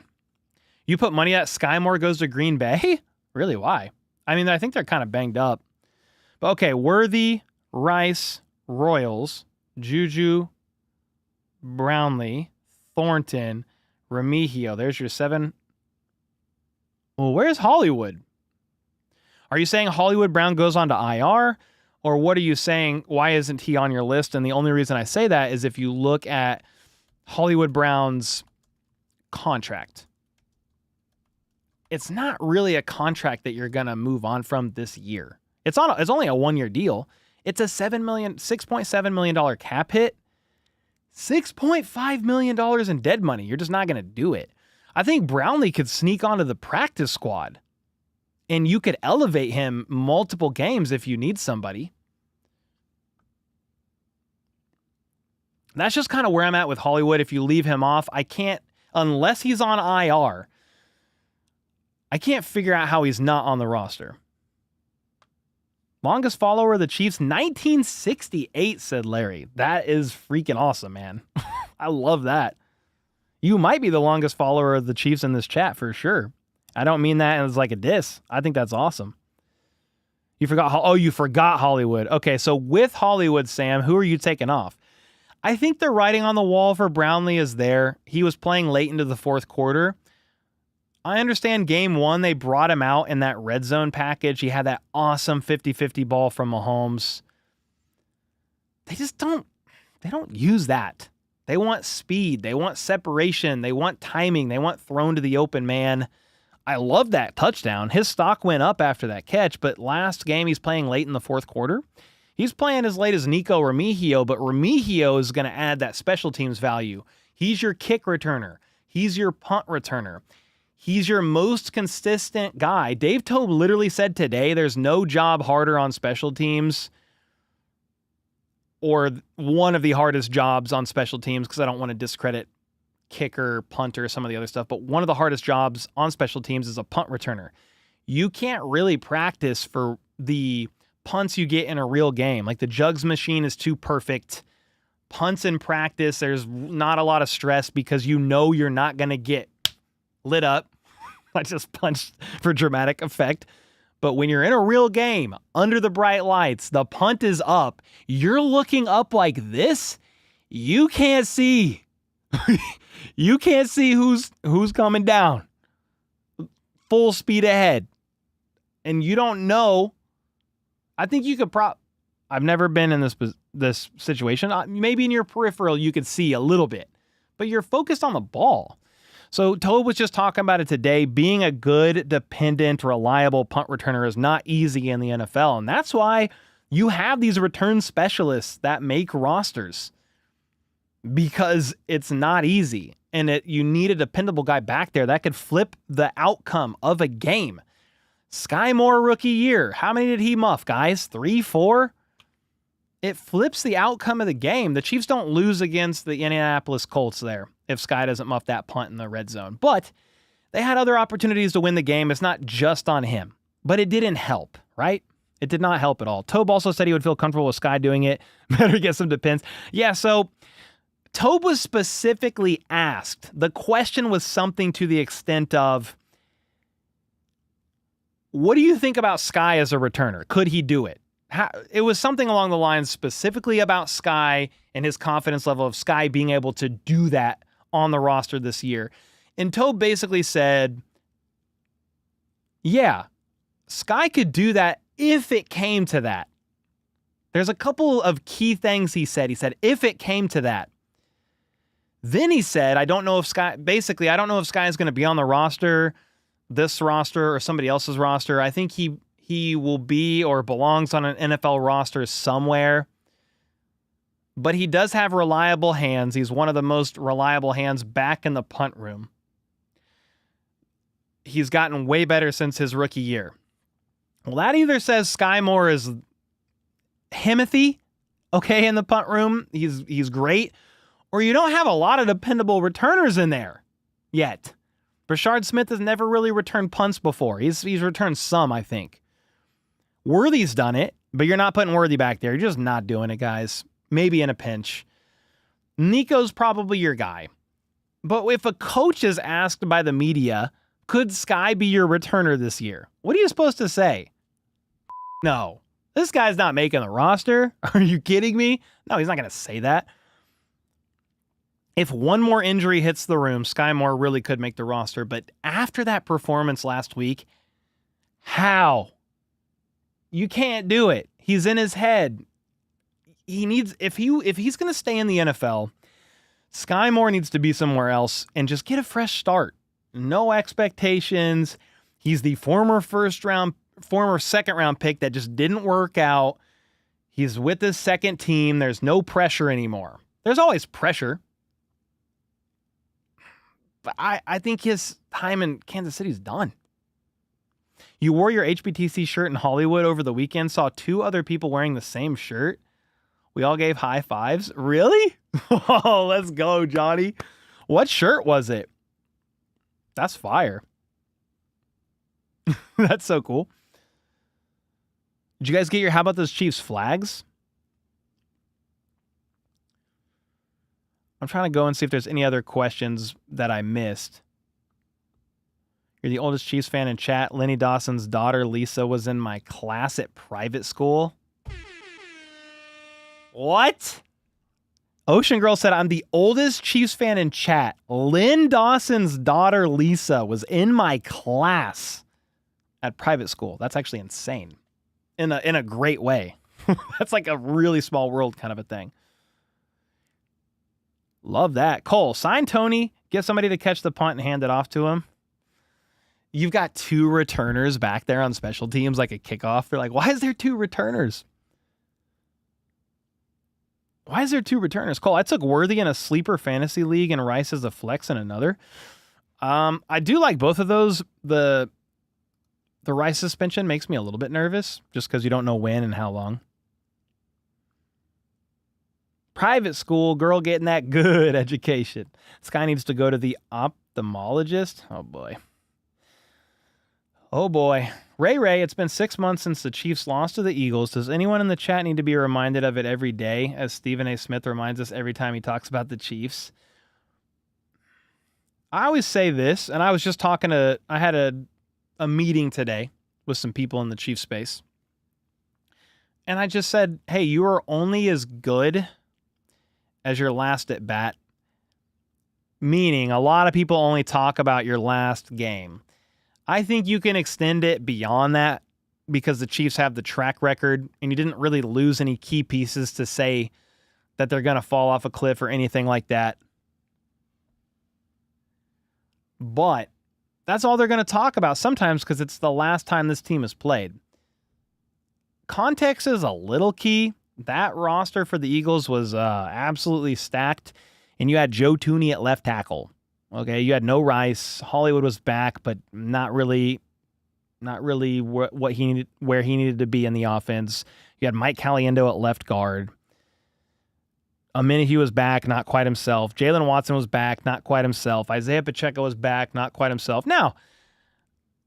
You put money at Sky Moore goes to Green Bay? Really, why? I mean, I think they're kind of banged up. But okay, Worthy, Rice, Royals, Juju, Brownlee, Thornton, Remigio. There's your 7. Well, where's Hollywood? Are you saying Hollywood Brown goes on to IR? Or what are you saying? Why isn't he on your list? And the only reason I say that is if you look at Hollywood Brown's contract. It's not really a contract that you're going to move on from this year. It's only a 1-year deal. It's a $6.7 million cap hit. $6.5 million in dead money. You're just not going to do it. I think Brownlee could sneak onto the practice squad, and you could elevate him multiple games if you need somebody. That's just kind of where I'm at with Hollywood. If you leave him off, I can't, unless he's on IR, I can't figure out how he's not on the roster. Longest follower of the Chiefs, 1968, said Larry. That is freaking awesome, man. I love that. You might be the longest follower of the Chiefs in this chat for sure. I don't mean that as like a diss. I think that's awesome. You forgot Hollywood. Okay, so with Hollywood, Sam, who are you taking off? I think the writing on the wall for Brownlee is there. He was playing late into the 4th quarter. I understand game 1, they brought him out in that red zone package. He had that awesome 50-50 ball from Mahomes. They don't use that. They want speed. They want separation. They want timing. They want thrown to the open man. I love that touchdown. His stock went up after that catch, but last game he's playing late in the 4th quarter. He's playing as late as Nico Remigio, but Remigio is going to add that special teams value. He's your kick returner. He's your punt returner. He's your most consistent guy. Dave Tobe literally said today there's no job harder on special teams, or one of the hardest jobs on special teams, because I don't want to discredit kicker, punter, some of the other stuff, but one of the hardest jobs on special teams is a punt returner. You can't really practice for the punts you get in a real game. Like the jugs machine is too perfect. Punts in practice, there's not a lot of stress because you know you're not going to get lit up. I just punched for dramatic effect. But when you're in a real game, under the bright lights, the punt is up, you're looking up like this, you can't see. You can't see who's coming down. Full speed ahead. And you don't know. I think you could I've never been in this situation. Maybe in your peripheral you could see a little bit, but you're focused on the ball. So Tobe was just talking about it today. Being a good, dependent, reliable punt returner is not easy in the NFL. And that's why You have these return specialists that make rosters because it's not easy. And you need a dependable guy back there that could flip the outcome of a game. Sky Moore rookie year. How many did he muff, guys? 3, 4? It flips the outcome of the game. The Chiefs don't lose against the Indianapolis Colts there if Sky doesn't muff that punt in the red zone. But they had other opportunities to win the game. It's not just on him. But it didn't help, right? It did not help at all. Tobe also said he would feel comfortable with Sky doing it. Better get some depends. Yeah, so Tobe was specifically asked. The question was something to the extent of, what do you think about Sky as a returner? Could he do it? It was something along the lines specifically about Sky and his confidence level of Sky being able to do that on the roster this year. And Tobe basically said, yeah, Sky could do that if it came to that. There's a couple of key things he said. He said, if it came to that. Then he said, I don't know if Sky is going to be on the roster, this roster or somebody else's roster. I think he will be or belongs on an NFL roster somewhere. But he does have reliable hands. He's one of the most reliable hands back in the punt room. He's gotten way better since his rookie year. Well, that either says Sky Moore is Himothy, okay, in the punt room. He's great. Or you don't have a lot of dependable returners in there yet. Brashard Smith has never really returned punts before. He's returned some, I think. Worthy's done it, but you're not putting Worthy back there. You're just not doing it, guys. Maybe in a pinch. Nico's probably your guy. But if a coach is asked by the media, could Sky be your returner this year? What are you supposed to say? No. This guy's not making the roster. Are you kidding me? No, he's not going to say that. If one more injury hits the room, Sky Moore really could make the roster. But after that performance last week, how? You can't do it. He's in his head. He needs, if he's going to stay in the NFL, Sky Moore needs to be somewhere else and just get a fresh start. No expectations. He's the former second round pick that just didn't work out. He's with his second team. There's no pressure anymore. There's always pressure. But I think his time in Kansas City is done. You wore your HBTC shirt in Hollywood over the weekend, saw 2 other people wearing the same shirt. We all gave high fives. Really? Oh, let's go, Johnny. What shirt was it? That's fire. That's so cool. Did you guys get how about those Chiefs flags? I'm trying to go and see if there's any other questions that I missed. You're the oldest Chiefs fan in chat. Lenny Dawson's daughter, Lisa, was in my class at private school. What? Ocean Girl said, I'm the oldest Chiefs fan in chat. Lynn Dawson's daughter, Lisa, was in my class at private school. That's actually insane. In a great way. That's like a really small world kind of a thing. Love that. Cole, sign Tony, get somebody to catch the punt and hand it off to him. You've got 2 returners back there on special teams like a kickoff. They're like, why is there 2 returners? Why is there 2 returners? Cole, I took Worthy in a sleeper fantasy league and Rice as a flex in another. I do like both of those. The Rice suspension makes me a little bit nervous just because you don't know when and how long. Private school, girl getting that good education. This guy needs to go to the ophthalmologist. Oh, boy. Oh, boy. Ray, it's been 6 months since the Chiefs lost to the Eagles. Does anyone in the chat need to be reminded of it every day, as Stephen A. Smith reminds us every time he talks about the Chiefs? I always say this, and I was just I had a meeting today with some people in the Chiefs space. And I just said, hey, you are only as good as your last at bat. Meaning, a lot of people only talk about your last game. I think you can extend it beyond that because the Chiefs have the track record and you didn't really lose any key pieces to say that they're going to fall off a cliff or anything like that. But that's all they're going to talk about sometimes because it's the last time this team has played. context is a little key. That roster for the Eagles was absolutely stacked, and you had Joe Tooney at left tackle. Okay, you had no Rice. Hollywood was back, but not really where he needed to be in the offense. You had Mike Caliendo at left guard. A minute he was back, not quite himself. Jalen Watson was back, not quite himself. Isaiah Pacheco was back, not quite himself. Now,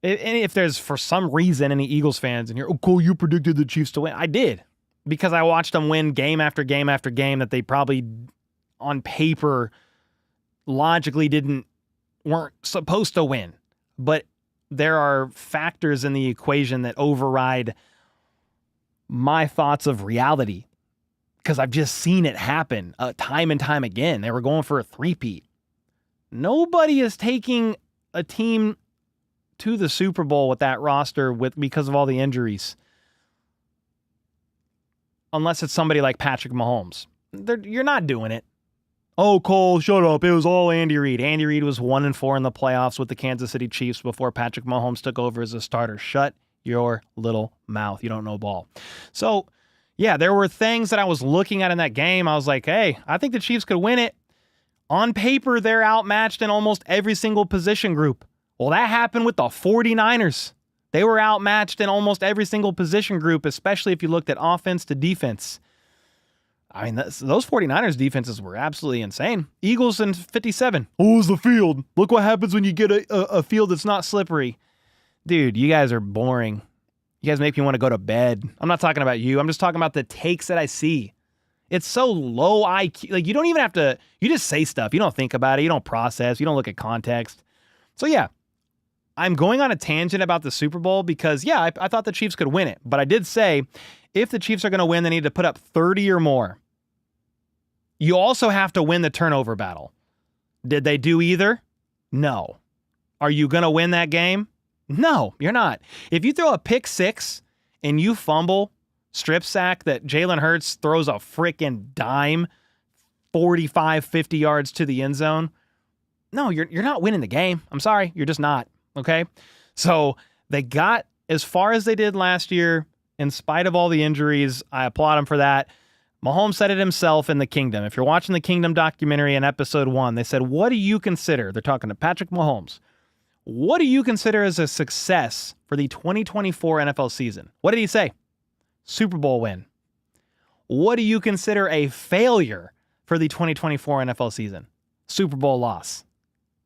if there's for some reason any Eagles fans in here, oh, Cole, you predicted the Chiefs to win. I did, because I watched them win game after game after game that they probably on paper logically weren't supposed to win. But there are factors in the equation that override my thoughts of reality, because I've just seen it happen time and time again. They were going for a three-peat. Nobody is taking a team to the Super Bowl with that roster because of all the injuries, unless it's somebody like Patrick Mahomes. You're not doing it. Oh, Cole, shut up. It was all Andy Reid. Andy Reid was 1-4 in the playoffs with the Kansas City Chiefs before Patrick Mahomes took over as a starter. Shut your little mouth. You don't know ball. So, yeah, there were things that I was looking at in that game. I was like, hey, I think the Chiefs could win it. On paper, they're outmatched in almost every single position group. Well, that happened with the 49ers. They were outmatched in almost every single position group, especially if you looked at offense to defense. I mean, those 49ers defenses were absolutely insane. Eagles in 57. Oh, it was the field. Look what happens when you get a field that's not slippery. Dude, you guys are boring. You guys make me want to go to bed. I'm not talking about you. I'm just talking about the takes that I see. It's so low IQ. Like, you don't even have to, you just say stuff. You don't think about it. You don't process. You don't look at context. So, yeah, I'm going on a tangent about the Super Bowl because, yeah, I thought the Chiefs could win it. But I did say if the Chiefs are going to win, they need to put up 30 or more. You also have to win the turnover battle. Did they do either? No. Are you going to win that game? No, you're not. If you throw a pick six and you fumble, strip sack that Jalen Hurts throws a freaking dime 45, 50 yards to the end zone, no, you're not winning the game. I'm sorry. You're just not. Okay? So they got as far as they did last year in spite of all the injuries. I applaud them for that. Mahomes said it himself in The Kingdom. If you're watching The Kingdom documentary in episode 1, they said, what do you consider? They're talking to Patrick Mahomes. What do you consider as a success for the 2024 NFL season? What did he say? Super Bowl win. What do you consider a failure for the 2024 NFL season? Super Bowl loss.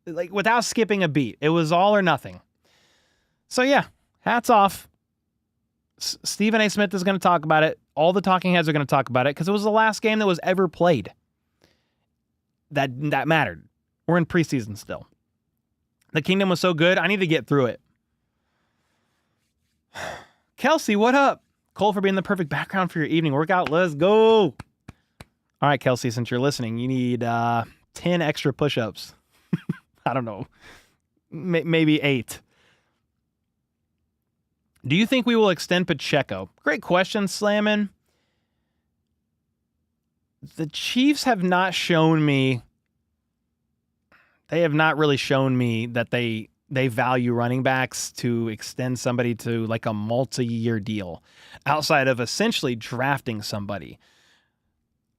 Like, without skipping a beat. It was all or nothing. So, yeah, hats off. Stephen A. Smith is going to talk about it. All the talking heads are going to talk about it because it was the last game that was ever played that mattered. We're in preseason still. The Kingdom was so good, I need to get through it. Kelsey, what up? Cole, for being the perfect background for your evening workout. Let's go. All right, Kelsey, since you're listening, you need 10 extra push-ups. I don't know. Maybe 8. Do you think we will extend Pacheco? Great question, Slammin'. The Chiefs have not shown me... They have not really shown me that they value running backs to extend somebody to like a multi-year deal outside of essentially drafting somebody.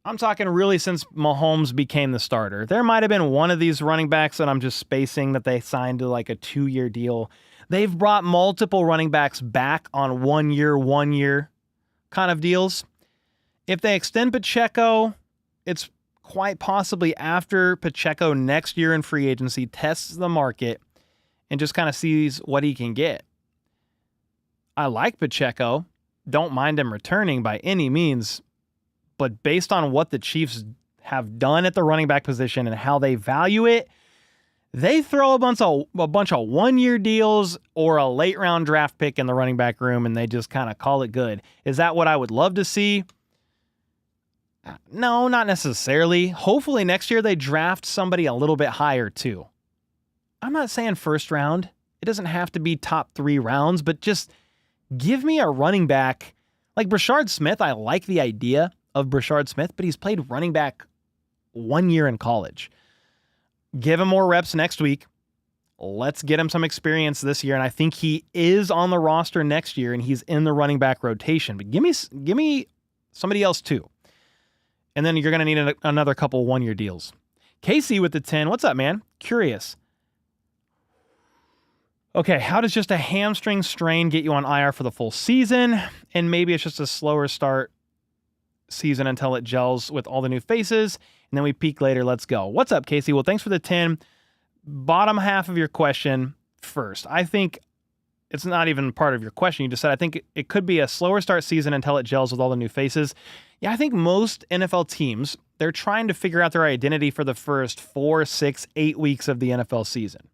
I'm talking really since Mahomes became the starter. There might have been one of these running backs that I'm just spacing that they signed to like a 2-year deal. They've brought multiple running backs back on 1 year kind of deals. If they extend Pacheco, it's quite possibly after Pacheco next year in free agency tests the market and just kind of sees what he can get. I like Pacheco. Don't mind him returning by any means. But based on what the Chiefs have done at the running back position and how they value it, they throw a bunch of 1-year deals or a late round draft pick in the running back room and they just kind of call it good. Is that what I would love to see? No, not necessarily. Hopefully next year they draft somebody a little bit higher too. I'm not saying first round. It doesn't have to be top 3 rounds, but just give me a running back. Like Brashard Smith, I like the idea of Brashard Smith, but he's played running back 1 year in college. Give him more reps next week. Let's get him some experience this year, and I think he is on the roster next year, and he's in the running back rotation. But give me somebody else too. And then you're going to need another couple one-year deals. Casey with the 10. What's up, man? Curious. Okay, how does just a hamstring strain get you on IR for the full season? And maybe it's just a slower start season until it gels with all the new faces, and then we peak later. Let's go. What's up, Casey? Well, thanks for the 10. Bottom half of your question first. I think it's not even part of your question. You just said, I think it could be a slower start season until it gels with all the new faces. Yeah, I think most NFL teams, they're trying to figure out their identity for the first 4, 6, 8 weeks of the NFL season.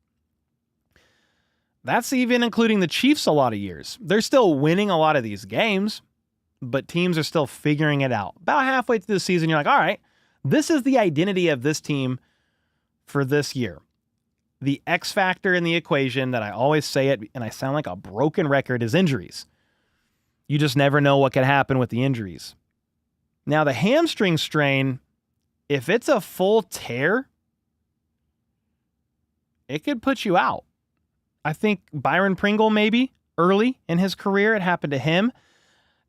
That's even including the Chiefs a lot of years. They're still winning a lot of these games, but teams are still figuring it out. About halfway through the season, you're like, all right, this is the identity of this team for this year. The X factor in the equation that I always say it, and I sound like a broken record, is injuries. You just never know what could happen with the injuries. Now, the hamstring strain, if it's a full tear, it could put you out. I think Byron Pringle, maybe early in his career, it happened to him.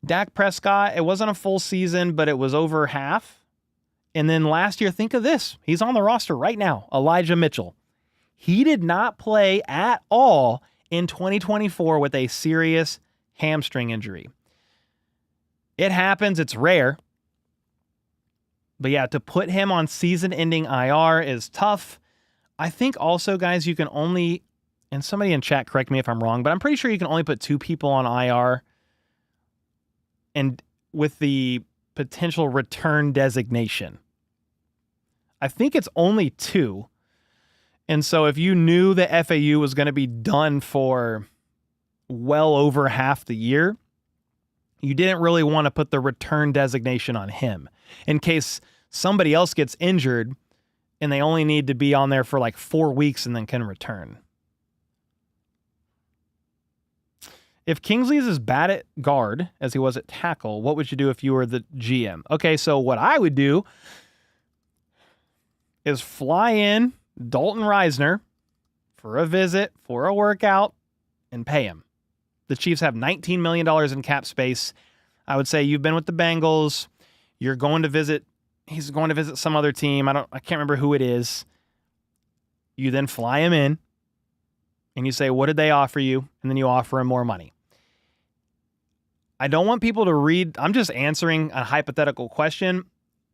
Dak Prescott, it wasn't a full season, but it was over half. And then last year, think of this. He's on the roster right now, Elijah Mitchell. He did not play at all in 2024 with a serious hamstring injury. It happens. It's rare. But yeah, to put him on season-ending IR is tough. I think also, guys, you can only, and somebody in chat correct me if I'm wrong, but I'm pretty sure you can only put 2 people on IR, and with the potential return designation. I think it's only 2. And so if you knew the FAU was going to be done for well over half the year, you didn't really want to put the return designation on him in case somebody else gets injured and they only need to be on there for like 4 weeks and then can return. If Kingsley is as bad at guard as he was at tackle, what would you do if you were the GM? Okay, so what I would do is fly in Dalton Reisner for a visit, for a workout, and pay him. The Chiefs have $19 million in cap space. I would say you've been with the Bengals. You're going to visit. He's going to visit some other team. I can't remember who it is. You then fly him in, and you say, what did they offer you? And then you offer him more money. I don't want people to read. I'm just answering a hypothetical question.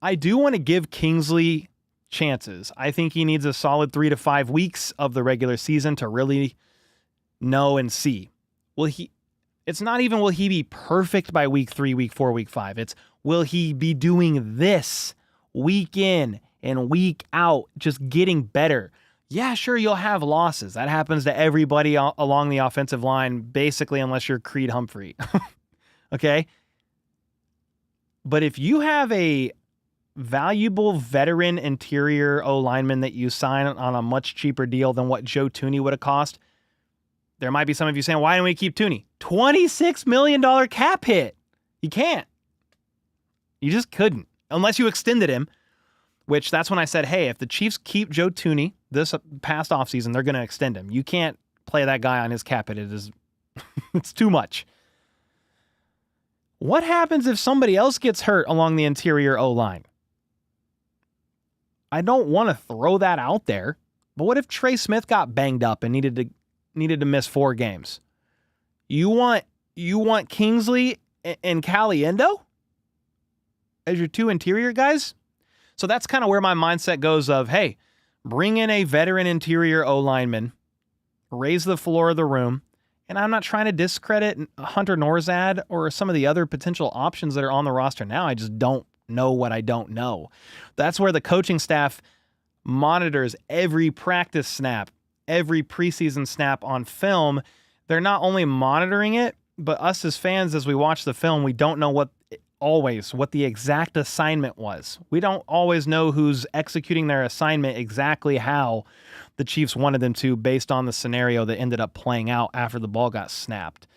I do want to give Kingsley chances. I think he needs a solid 3 to 5 weeks of the regular season to really know and see. It's not even will he be perfect by week 3, week 4, week 5. It's will he be doing this week in and week out, just getting better. Yeah, sure, you'll have losses. That happens to everybody along the offensive line, basically, unless you're Creed Humphrey. Okay? But if you have a valuable veteran interior O-lineman that you sign on a much cheaper deal than what Joe Thuney would have cost, there might be some of you saying, why didn't we keep Thuney? $26 million cap hit. You can't. You just couldn't. Unless you extended him, which that's when I said, hey, if the Chiefs keep Joe Thuney this past offseason, they're going to extend him. You can't play that guy on his cap hit. It is, it's too much. What happens if somebody else gets hurt along the interior O-line? I don't want to throw that out there, but what if Trey Smith got banged up and needed to miss 4 games? You want Kingsley and Caliendo as your 2 interior guys? So that's kind of where my mindset goes of, hey, bring in a veteran interior O-lineman, raise the floor of the room, and I'm not trying to discredit Hunter Norzad or some of the other potential options that are on the roster now. I just don't know what I don't know. That's where the coaching staff monitors every practice snap, every preseason snap on film. They're not only monitoring it, but us as fans, as we watch the film, we don't know what the exact assignment was. We don't always know who's executing their assignment exactly how the Chiefs wanted them to based on the scenario that ended up playing out after the ball got snapped.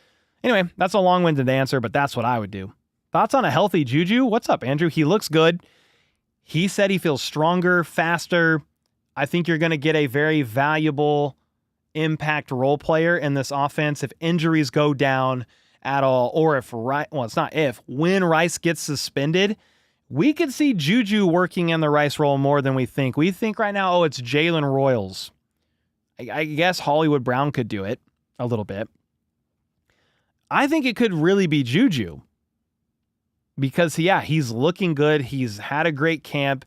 Anyway, that's a long-winded answer, but that's what I would do. Thoughts on a healthy Juju? What's up, Andrew? He looks good. He said he feels stronger, faster. I think you're going to get a very valuable impact role player in this offense, if injuries go down at all, or if when Rice gets suspended, we could see Juju working in the Rice role more than we think. We think right now, oh, it's Jalen Royals. I guess Hollywood Brown could do it a little bit. I think it could really be Juju because, he's looking good. He's had a great camp.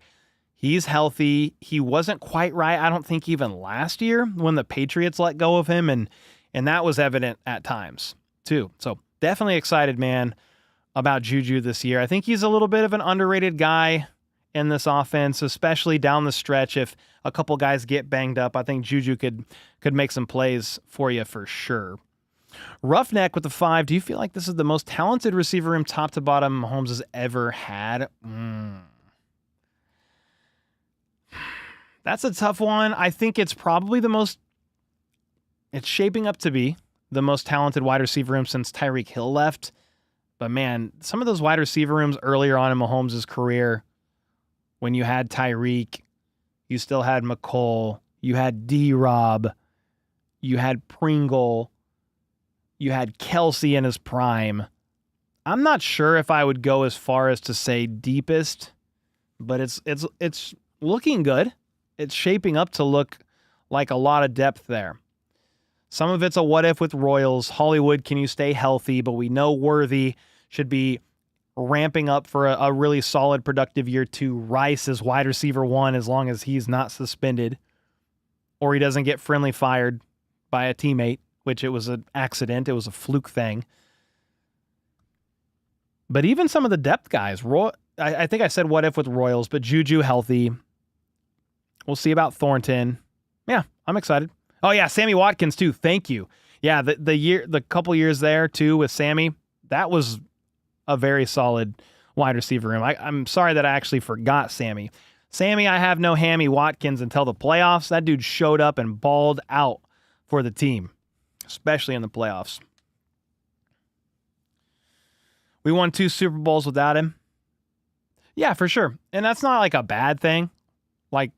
He's healthy. He wasn't quite right, I don't think, even last year when the Patriots let go of him, and that was evident at times too. So definitely excited, man, about Juju this year. I think he's a little bit of an underrated guy in this offense, especially down the stretch. If a couple guys get banged up, I think Juju could make some plays for you for sure. Roughneck with the 5. Do you feel like this is the most talented receiver room top to bottom Mahomes has ever had? That's a tough one. I think it's probably it's shaping up to be the most talented wide receiver room since Tyreek Hill left. But man, some of those wide receiver rooms earlier on in Mahomes' career, when you had Tyreek, you still had McCole, you had D-Rob, you had Pringle, you had Kelsey in his prime. I'm not sure if I would go as far as to say deepest, but it's looking good. It's shaping up to look like a lot of depth there. Some of it's a what if with Royals. Hollywood, can you stay healthy? But we know Worthy should be ramping up for a really solid, productive year 2. Rice is wide receiver 1 as long as he's not suspended or he doesn't get friendly fired by a teammate, which it was an accident. It was a fluke thing. But even some of the depth guys, I think I said what if with Royals, but Juju healthy. We'll see about Thornton. Yeah, I'm excited. Oh yeah, Sammy Watkins too. Thank you. Yeah, the couple years there too with Sammy, that was a very solid wide receiver room. I'm sorry that I actually forgot Sammy. Sammy, I have no Hammy Watkins until the playoffs. That dude showed up and balled out for the team, especially in the playoffs. We won 2 Super Bowls without him. Yeah, for sure. And that's not like a bad thing. Like,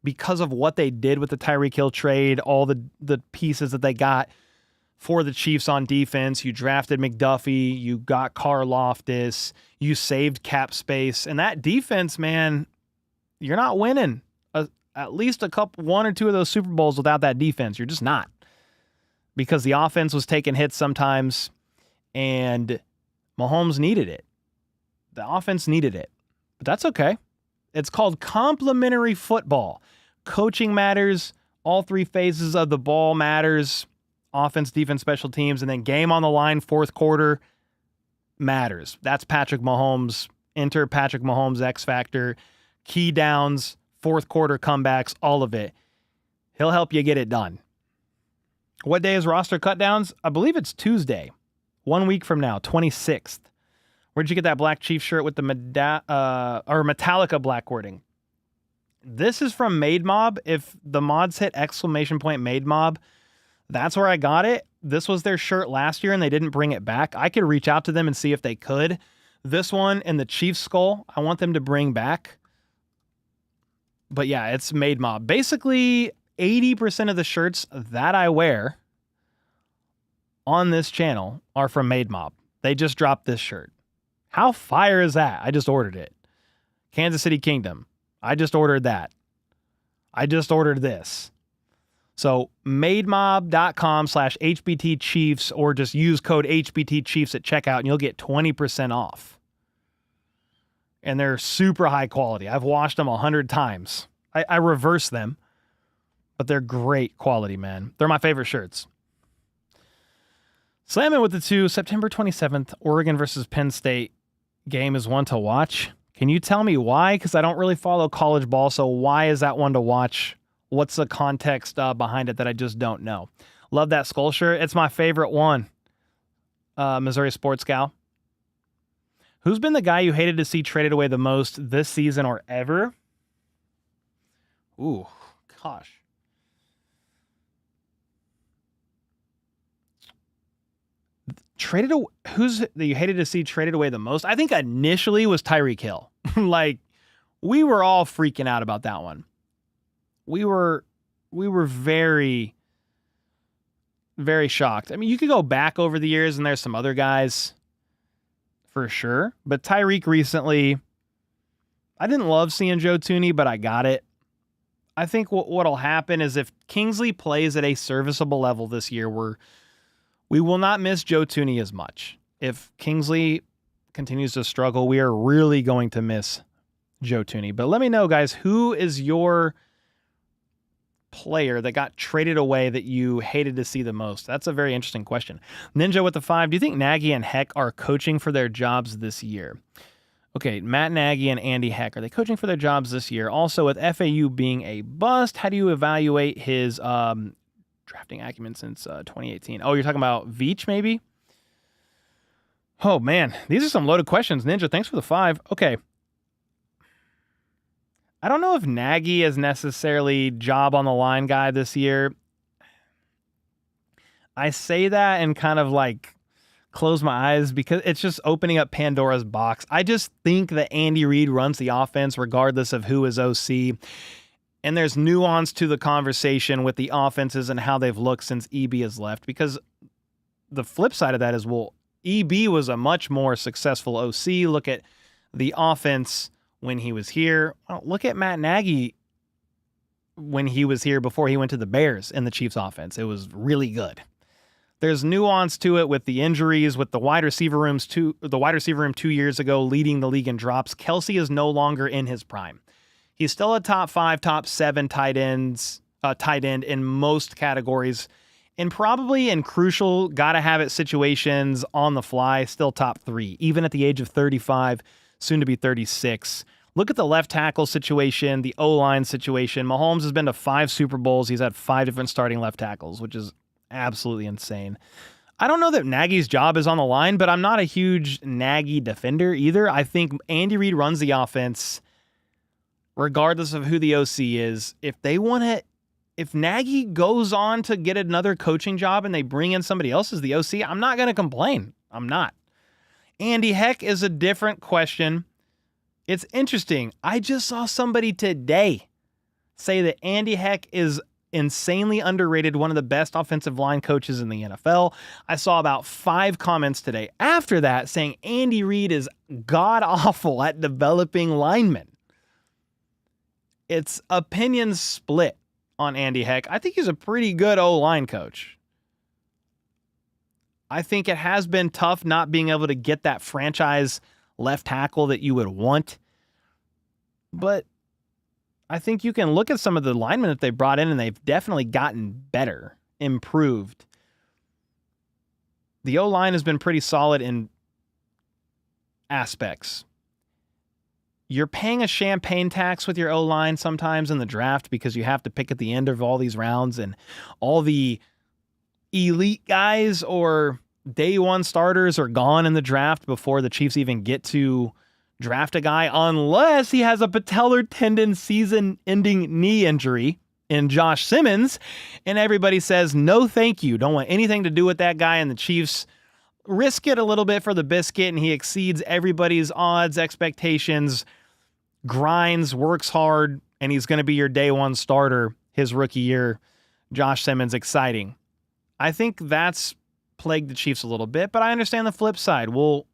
because of what they did with the Tyreek Hill trade, all the pieces that they got for the Chiefs on defense, you drafted McDuffie, you got Karlaftis, you saved cap space. And that defense, man, you're not winning at least one or two of those Super Bowls without that defense. You're just not. Because the offense was taking hits sometimes, and Mahomes needed it. The offense needed it. But that's okay. It's called complementary football. Coaching matters. All 3 phases of the ball matters. Offense, defense, special teams, and then game on the line, 4th quarter matters. That's Patrick Mahomes. Enter Patrick Mahomes X Factor. Key downs, 4th quarter comebacks, all of it. He'll help you get it done. What day is roster cutdowns? I believe it's Tuesday. 1 week from now, 26th. Where'd you get that black Chief shirt with the Metallica black wording? This is from Made Mob. If the mods hit ! Made Mob, that's where I got it. This was their shirt last year and they didn't bring it back. I could reach out to them and see if they could. This one and the Chief skull, I want them to bring back. But yeah, it's Made Mob. Basically, 80% of the shirts that I wear on this channel are from Made Mob. They just dropped this shirt. How fire is that? I just ordered it. Kansas City Kingdom. I just ordered that. I just ordered this. So mademob.com/HBT Chiefs, or just use code HBT Chiefs at checkout and you'll get 20% off. And they're super high quality. I've washed them 100 times. I reverse them, but they're great quality, man. They're my favorite shirts. Slamming with the 2, September 27th, Oregon versus Penn State game is one to watch. Can you tell me why? Because I don't really follow college ball, so why is that one to watch? What's the context behind it that I just don't know? Love that skull shirt. It's my favorite one. Missouri Sports Gal. Who's been the guy you hated to see traded away the most this season or ever? Ooh, gosh. Who's that you hated to see traded away the most? I think initially was Tyreek Hill. Like, we were all freaking out about that one. We were were very, very shocked. I mean, you could go back over the years and there's some other guys for sure. But Tyreek recently, I didn't love seeing Joe Thuney, but I got it. I think what'll happen is if Kingsley plays at a serviceable level this year, we will not miss Joe Thuney as much. If Kingsley continues to struggle, we are really going to miss Joe Thuney. But let me know, guys, who is your player that got traded away that you hated to see the most? That's a very interesting question. Ninja with the 5. Do you think Nagy and Heck are coaching for their jobs this year? Okay, Matt Nagy and Andy Heck, are they coaching for their jobs this year? Also, with FAU being a bust, how do you evaluate his drafting acumen since 2018? Oh, you're talking about VIDS, maybe? Oh, man, these are some loaded questions. Ninja, thanks for the 5. Okay. I don't know if Nagy is necessarily job on the line guy this year. I say that and kind of like close my eyes because it's just opening up Pandora's box. I just think that Andy Reid runs the offense regardless of who is OC. And there's nuance to the conversation with the offenses and how they've looked since EB has left. Because the flip side of that is, well, EB was a much more successful OC. Look at the offense when he was here. Well, look at Matt Nagy when he was here before he went to the Bears in the Chiefs offense. It was really good. There's nuance to it with the injuries, with the wide receiver room 2 years ago leading the league in drops. Kelsey is no longer in his prime. He's still a top 5, top 7 tight end in most categories, and probably in crucial gotta have it situations on the fly, still top 3, even at the age of 35. Soon to be 36. Look at the left tackle situation, the O-line situation. Mahomes has been to 5 Super Bowls. He's had 5 different starting left tackles, which is absolutely insane. I don't know that Nagy's job is on the line, but I'm not a huge Nagy defender either. I think Andy Reid runs the offense regardless of who the OC is. If Nagy goes on to get another coaching job and they bring in somebody else as the OC, I'm not going to complain. I'm not. Andy Heck is a different question. It's interesting. I just saw somebody today say that Andy Heck is insanely underrated, one of the best offensive line coaches in the NFL. I saw about 5 comments today after that saying Andy Reid is god-awful at developing linemen. It's opinions split on Andy Heck. I think he's a pretty good O-line coach. I think it has been tough not being able to get that franchise left tackle that you would want. But I think you can look at some of the linemen that they brought in and they've definitely gotten better, improved. The O-line has been pretty solid in aspects. You're paying a champagne tax with your O-line sometimes in the draft because you have to pick at the end of all these rounds, and all the elite guys or day one starters are gone in the draft before the Chiefs even get to draft a guy, unless he has a patellar tendon season-ending knee injury in Josh Simmons, and everybody says, no thank you, don't want anything to do with that guy, and the Chiefs risk it a little bit for the biscuit, and he exceeds everybody's odds, expectations, grinds, works hard, and he's going to be your day one starter his rookie year. Josh Simmons, exciting. I think that's plagued the Chiefs a little bit, but I understand the flip side. Well,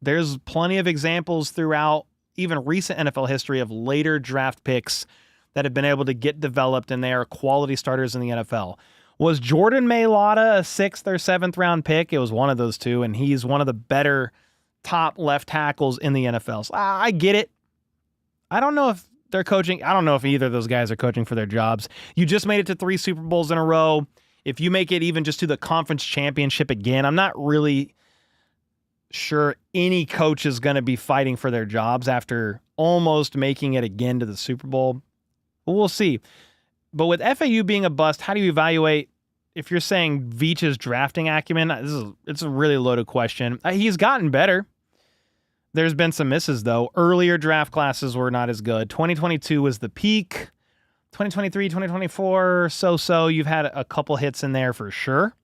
there's plenty of examples throughout even recent NFL history of later draft picks that have been able to get developed, and they are quality starters in the NFL. Was Jordan Mailata a 6th or 7th round pick? It was one of those two, and he's one of the better top left tackles in the NFL. So I get it. I don't know if they're coaching. I don't know if either of those guys are coaching for their jobs. You just made it to 3 Super Bowls in a row. If you make it even just to the conference championship again, I'm not really sure any coach is going to be fighting for their jobs after almost making it again to the Super Bowl. But we'll see. But with FAU being a bust, how do you evaluate, if you're saying Veach's drafting acumen? It's a really loaded question. He's gotten better. There's been some misses, though. Earlier draft classes were not as good. 2022 was the peak. 2023, 2024, so-so. You've had a couple hits in there for sure.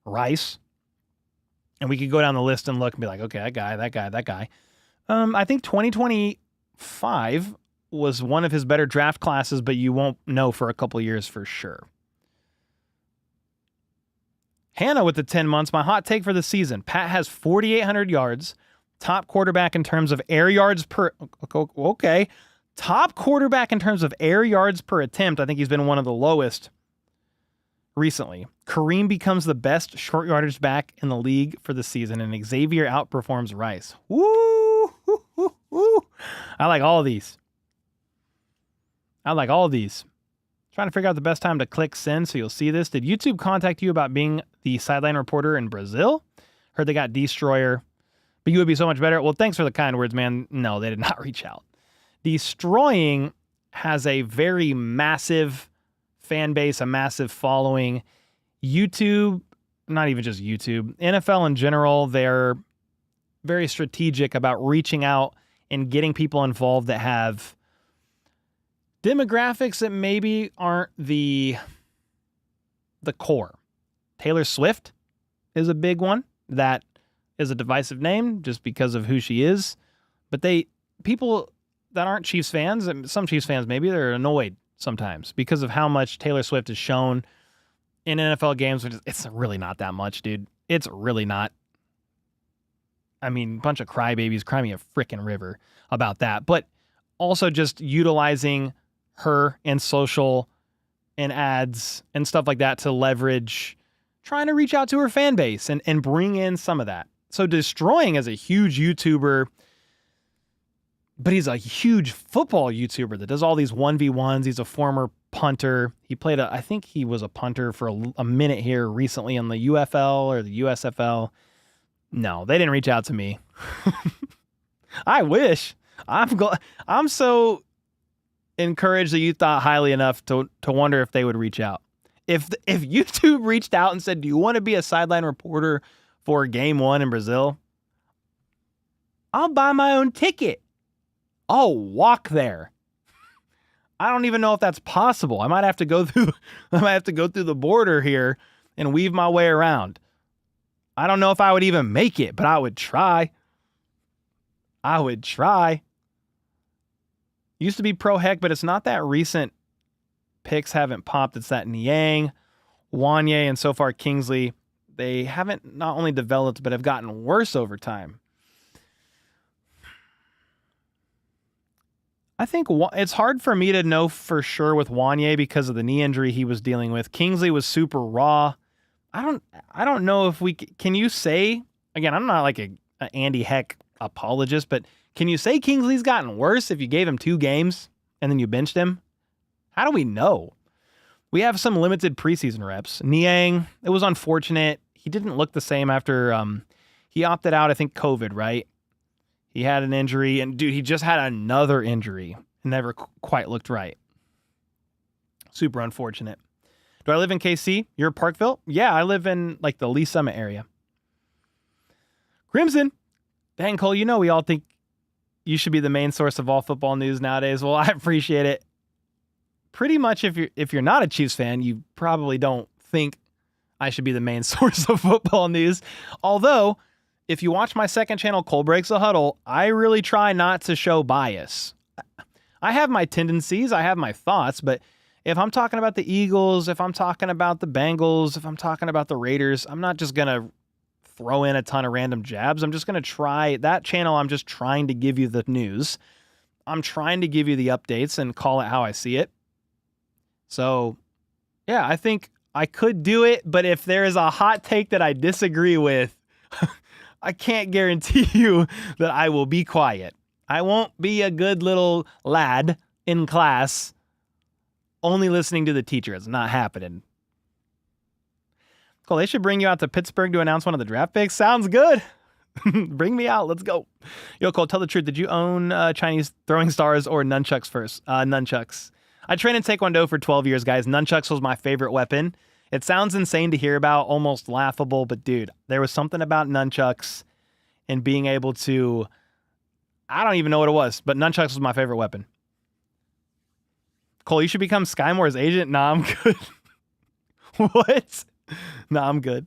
Rice. And we could go down the list and look and be like, okay, that guy. I think 2025 was one of his better draft classes, but you won't know for a couple years for sure. Hannah with the 10 months. My hot take for the season. Pat has 4,800 yards. Top quarterback in terms of air yards per... Okay. Top quarterback in terms of air yards per attempt. I think he's been one of the lowest recently. Kareem becomes the best short yardage back in the league for the season, and Xavier outperforms Rice. Woo! I like all of these. Trying to figure out the best time to click send so you'll see this. Did YouTube contact you about being the sideline reporter in Brazil? Heard they got Destroyer, but you would be so much better. Well, thanks for the kind words, man. No, they did not reach out. Destroying has a very massive fan base, a massive following. YouTube, not even just YouTube, NFL in general, they're very strategic about reaching out and getting people involved that have demographics that maybe aren't the core. Taylor Swift is a big one. That is a divisive name just because of who she is. But people that aren't Chiefs fans, some Chiefs fans maybe, they're annoyed sometimes because of how much Taylor Swift is shown in NFL games, which it's really not that much, dude. It's really not. I mean, bunch of crybabies, cry me a frickin' river about that. But also just utilizing her and social and ads and stuff like that to leverage, trying to reach out to her fan base and bring in some of that. So Destroying is a huge YouTuber, but he's a huge football YouTuber that does all these 1v1s. He's a former punter. He played I think he was a punter for a minute here recently in the UFL or the USFL. No, they didn't reach out to me. I wish. I'm so encouraged that you thought highly enough to wonder if they would reach out. If YouTube reached out and said, do you want to be a sideline reporter for game 1 in Brazil? I'll buy my own ticket. I'll walk there. I don't even know if that's possible. I might have to go through the border here and weave my way around. I don't know if I would even make it, but I would try. Used to be pro heck, but it's not that recent. Picks haven't popped. It's that Niang, Wanye, and so far Kingsley. They haven't not only developed, but have gotten worse over time. I think it's hard for me to know for sure with Wanye because of the knee injury he was dealing with. Kingsley was super raw. I don't know if can you say, again, I'm not like an Andy Heck apologist, but can you say Kingsley's gotten worse if you gave him 2 games and then you benched him? How do we know? We have some limited preseason reps. Niang, it was unfortunate. He didn't look the same after he opted out, I think COVID, right? He had an injury, and dude, he just had another injury and never quite looked right. Super unfortunate. Do I live in KC? You're Parkville? Yeah, I live in like the Lee Summit area. Crimson. Dang, Cole, we all think you should be the main source of all football news nowadays. Well, I appreciate it. Pretty much if you're not a Chiefs fan, you probably don't think I should be the main source of football news. Although, if you watch my second channel, Cole Breaks the Huddle, I really try not to show bias. I have my tendencies, I have my thoughts, but if I'm talking about the Eagles, if I'm talking about the Bengals, if I'm talking about the Raiders, I'm not just going to throw in a ton of random jabs. I'm just going to try that channel. I'm just trying to give you the news. I'm trying to give you the updates and call it how I see it. So, yeah, I think I could do it, but if there is a hot take that I disagree with, I can't guarantee you that I will be quiet. I won't be a good little lad in class only listening to the teacher. It's not happening. Cool. They should bring you out to Pittsburgh to announce one of the draft picks. Sounds good. Bring me out. Let's go. Yo, Cole, tell the truth. Did you own Chinese throwing stars or nunchucks first? Nunchucks. I trained in Taekwondo for 12 years, guys. Nunchucks was my favorite weapon. It sounds insane to hear about, almost laughable, but dude, there was something about nunchucks and being able to, I don't even know what it was, but nunchucks was my favorite weapon. Cole, you should become Sky Moore's agent. Nah, I'm good. What? Nah, I'm good.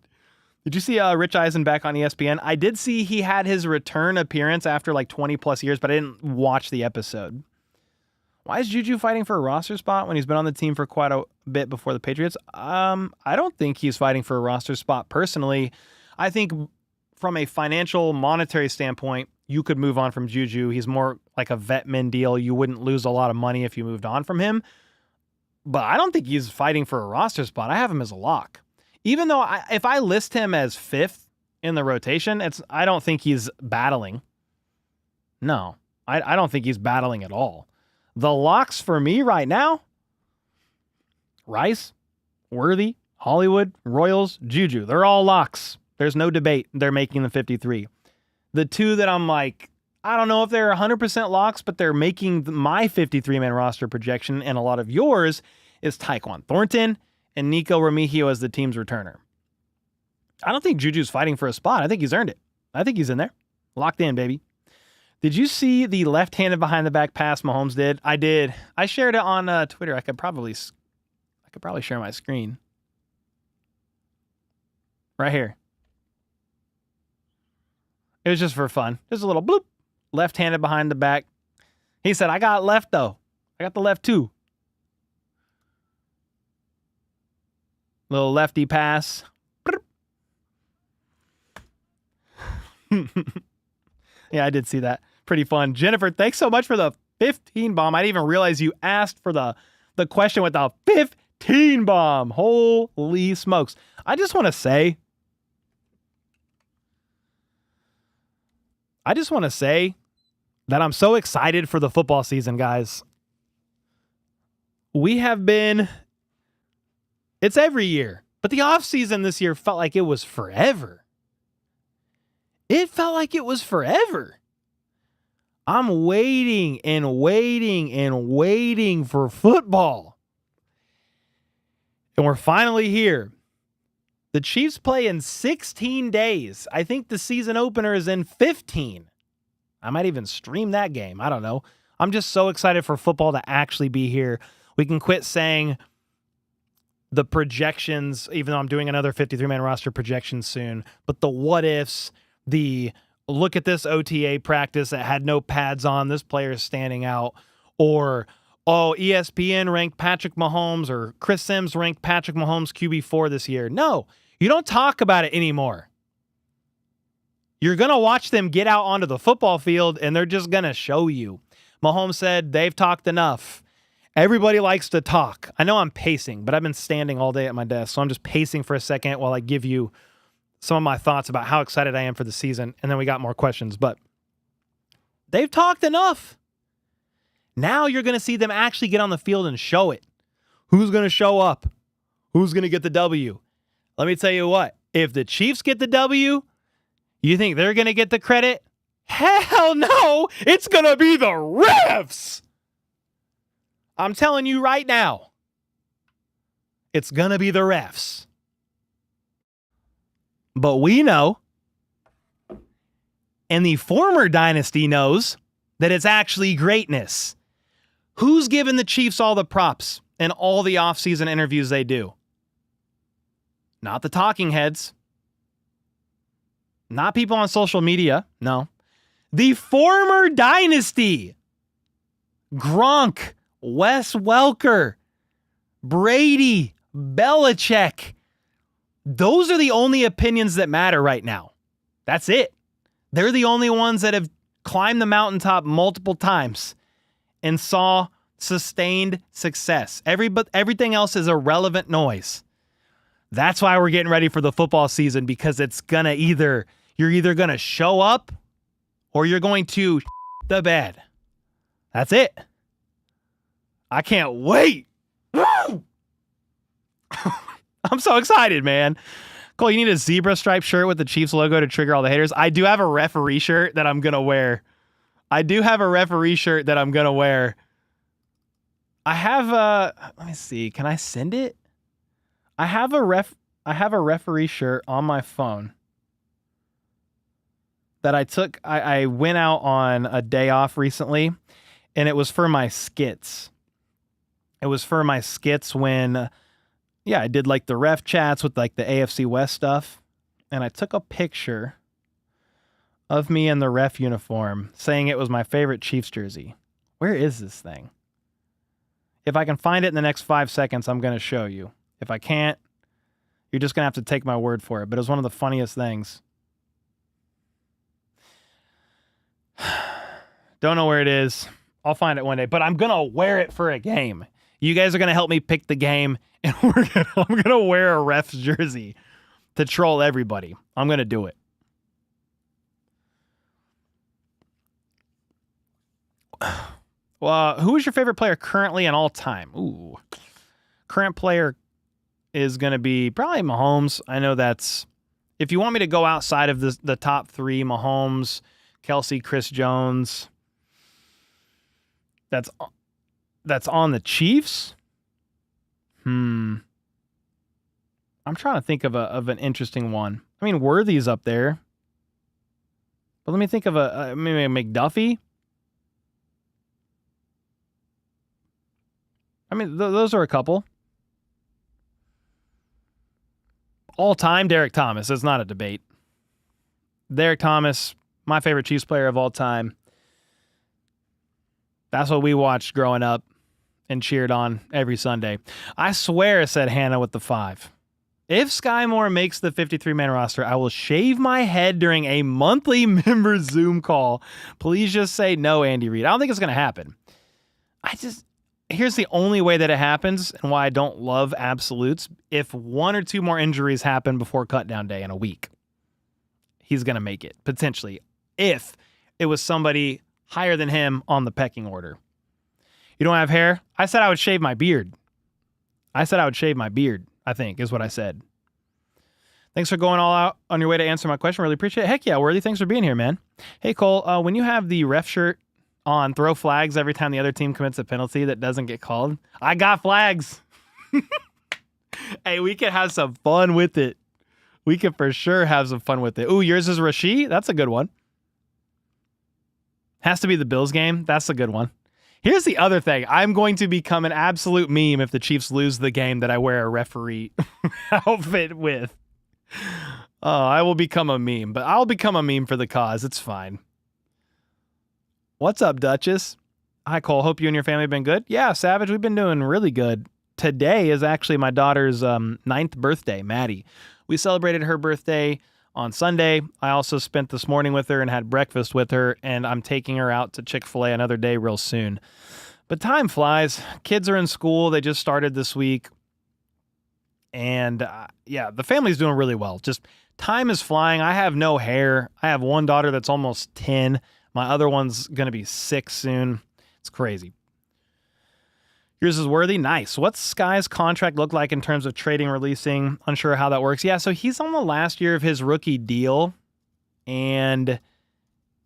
Did you see Rich Eisen back on ESPN? I did see he had his return appearance after like 20 plus years, but I didn't watch the episode. Why is Juju fighting for a roster spot when he's been on the team for quite a bit before the Patriots? I don't think he's fighting for a roster spot personally. I think from a financial, monetary standpoint, you could move on from Juju. He's more like a vet min deal. You wouldn't lose a lot of money if you moved on from him. But I don't think he's fighting for a roster spot. I have him as a lock. Even though if I list him as 5th in the rotation, I don't think he's battling. No, I don't think he's battling at all. The locks for me right now, Rice, Worthy, Hollywood, Royals, Juju. They're all locks. There's no debate. They're making the 53. The two that I'm like, I don't know if they're 100% locks, but they're making my 53-man roster projection and a lot of yours is Tyquan Thornton and Nico Remigio as the team's returner. I don't think Juju's fighting for a spot. I think he's earned it. I think he's in there. Locked in, baby. Did you see the left-handed behind-the-back pass Mahomes did? I did. I shared it on Twitter. I could probably share my screen. Right here. It was just for fun. Just a little bloop. Left-handed behind the back. He said, I got left, though. I got the left, too. Little lefty pass. Yeah, I did see that. Pretty fun. Jennifer, thanks so much for the 15 bomb. I didn't even realize you asked for the question with the 15 bomb. Holy smokes. I just want to say that I'm so excited for the football season, guys. It's every year, but the offseason this year felt like it was forever. It felt like it was forever. I'm waiting and waiting and waiting for football. And we're finally here. The Chiefs play in 16 days. I think the season opener is in 15. I might even stream that game. I don't know. I'm just so excited for football to actually be here. We can quit saying the projections, even though I'm doing another 53-man roster projection soon, but the what ifs, the look at this OTA practice that had no pads on, this player is standing out, or, oh, ESPN ranked Patrick Mahomes, or Chris Sims ranked Patrick Mahomes QB4 this year. No, you don't talk about it anymore. You're going to watch them get out onto the football field, and they're just going to show you. Mahomes said, they've talked enough. Everybody likes to talk. I know I'm pacing, but I've been standing all day at my desk, so I'm just pacing for a second while I give you some of my thoughts about how excited I am for the season, and then we got more questions. But they've talked enough. Now you're going to see them actually get on the field and show it. Who's going to show up? Who's going to get the W? Let me tell you what. If the Chiefs get the W, you think they're going to get the credit? Hell no! It's going to be the refs! I'm telling you right now. It's going to be the refs. But we know, and the former dynasty knows, that it's actually greatness. Who's giving the Chiefs all the props and all the offseason interviews they do? Not the talking heads. Not people on social media. No. The former dynasty. Gronk, Wes Welker, Brady, Belichick. Those are the only opinions that matter right now. That's it. They're the only ones that have climbed the mountaintop multiple times and saw sustained success. Everything else is irrelevant noise. That's why we're getting ready for the football season, because it's gonna you're either gonna show up or you're going to the bed. That's it. I can't wait. Woo! I'm so excited, man. Cole, you need a zebra stripe shirt with the Chiefs logo to trigger all the haters. I do have a referee shirt that I'm going to wear. I have let me see. Can I send it? I have a referee shirt on my phone that I took. I went out on a day off recently, and it was for my skits. It was for my skits when, I did like the ref chats with like the AFC West stuff. And I took a picture of me in the ref uniform saying it was my favorite Chiefs jersey. Where is this thing? If I can find it in the next 5 seconds, I'm going to show you. If I can't, you're just going to have to take my word for it. But it was one of the funniest things. Don't know where it is. I'll find it one day. But I'm going to wear it for a game. You guys are going to help me pick the game. And I'm going to wear a ref's jersey to troll everybody. I'm going to do it. Well, who is your favorite player currently and all time? Ooh. Current player is going to be probably Mahomes. I know that's... If you want me to go outside of the top three, Mahomes, Kelsey, Chris Jones, that's on the Chiefs? I'm trying to think of an interesting one. I mean, Worthy's up there. But let me think of maybe a McDuffie. I mean, those are a couple. All time, Derek Thomas. It's not a debate. Derek Thomas, my favorite Chiefs player of all time. That's what we watched growing up and cheered on every Sunday. I swear, said Hannah with the 5. If Sky Moore makes the 53-man roster, I will shave my head during a monthly member Zoom call. Please just say no, Andy Reid. I don't think it's going to happen. Here's the only way that it happens and why I don't love absolutes. If 1 or 2 more injuries happen before cutdown day in a week, he's going to make it, potentially, if it was somebody higher than him on the pecking order. You don't have hair? I said I would shave my beard. I think, is what I said. Thanks for going all out on your way to answer my question. Really appreciate it. Heck yeah, Worthy. Thanks for being here, man. Hey, Cole, when you have the ref shirt on, throw flags every time the other team commits a penalty that doesn't get called. I got flags. Hey, we can have some fun with it. We can for sure have some fun with it. Ooh, yours is Rashid? That's a good one. Has to be the Bills game. That's a good one. Here's the other thing. I'm going to become an absolute meme if the Chiefs lose the game that I wear a referee outfit with. Oh, I will become a meme, but I'll become a meme for the cause. It's fine. What's up, Duchess? Hi, Cole. Hope you and your family have been good. Yeah, Savage, we've been doing really good. Today is actually my daughter's 9th birthday, Maddie. We celebrated her birthday on Sunday. I also spent this morning with her and had breakfast with her, and I'm taking her out to Chick-fil-A another day real soon. But time flies. Kids are in school. They just started this week. And yeah, the family's doing really well. Just time is flying. I have no hair. I have one daughter that's almost 10. My other one's going to be 6 soon. It's crazy. Yours is Worthy. Nice. What's Sky's contract look like in terms of trading, releasing? Unsure how that works. Yeah, so he's on the last year of his rookie deal, and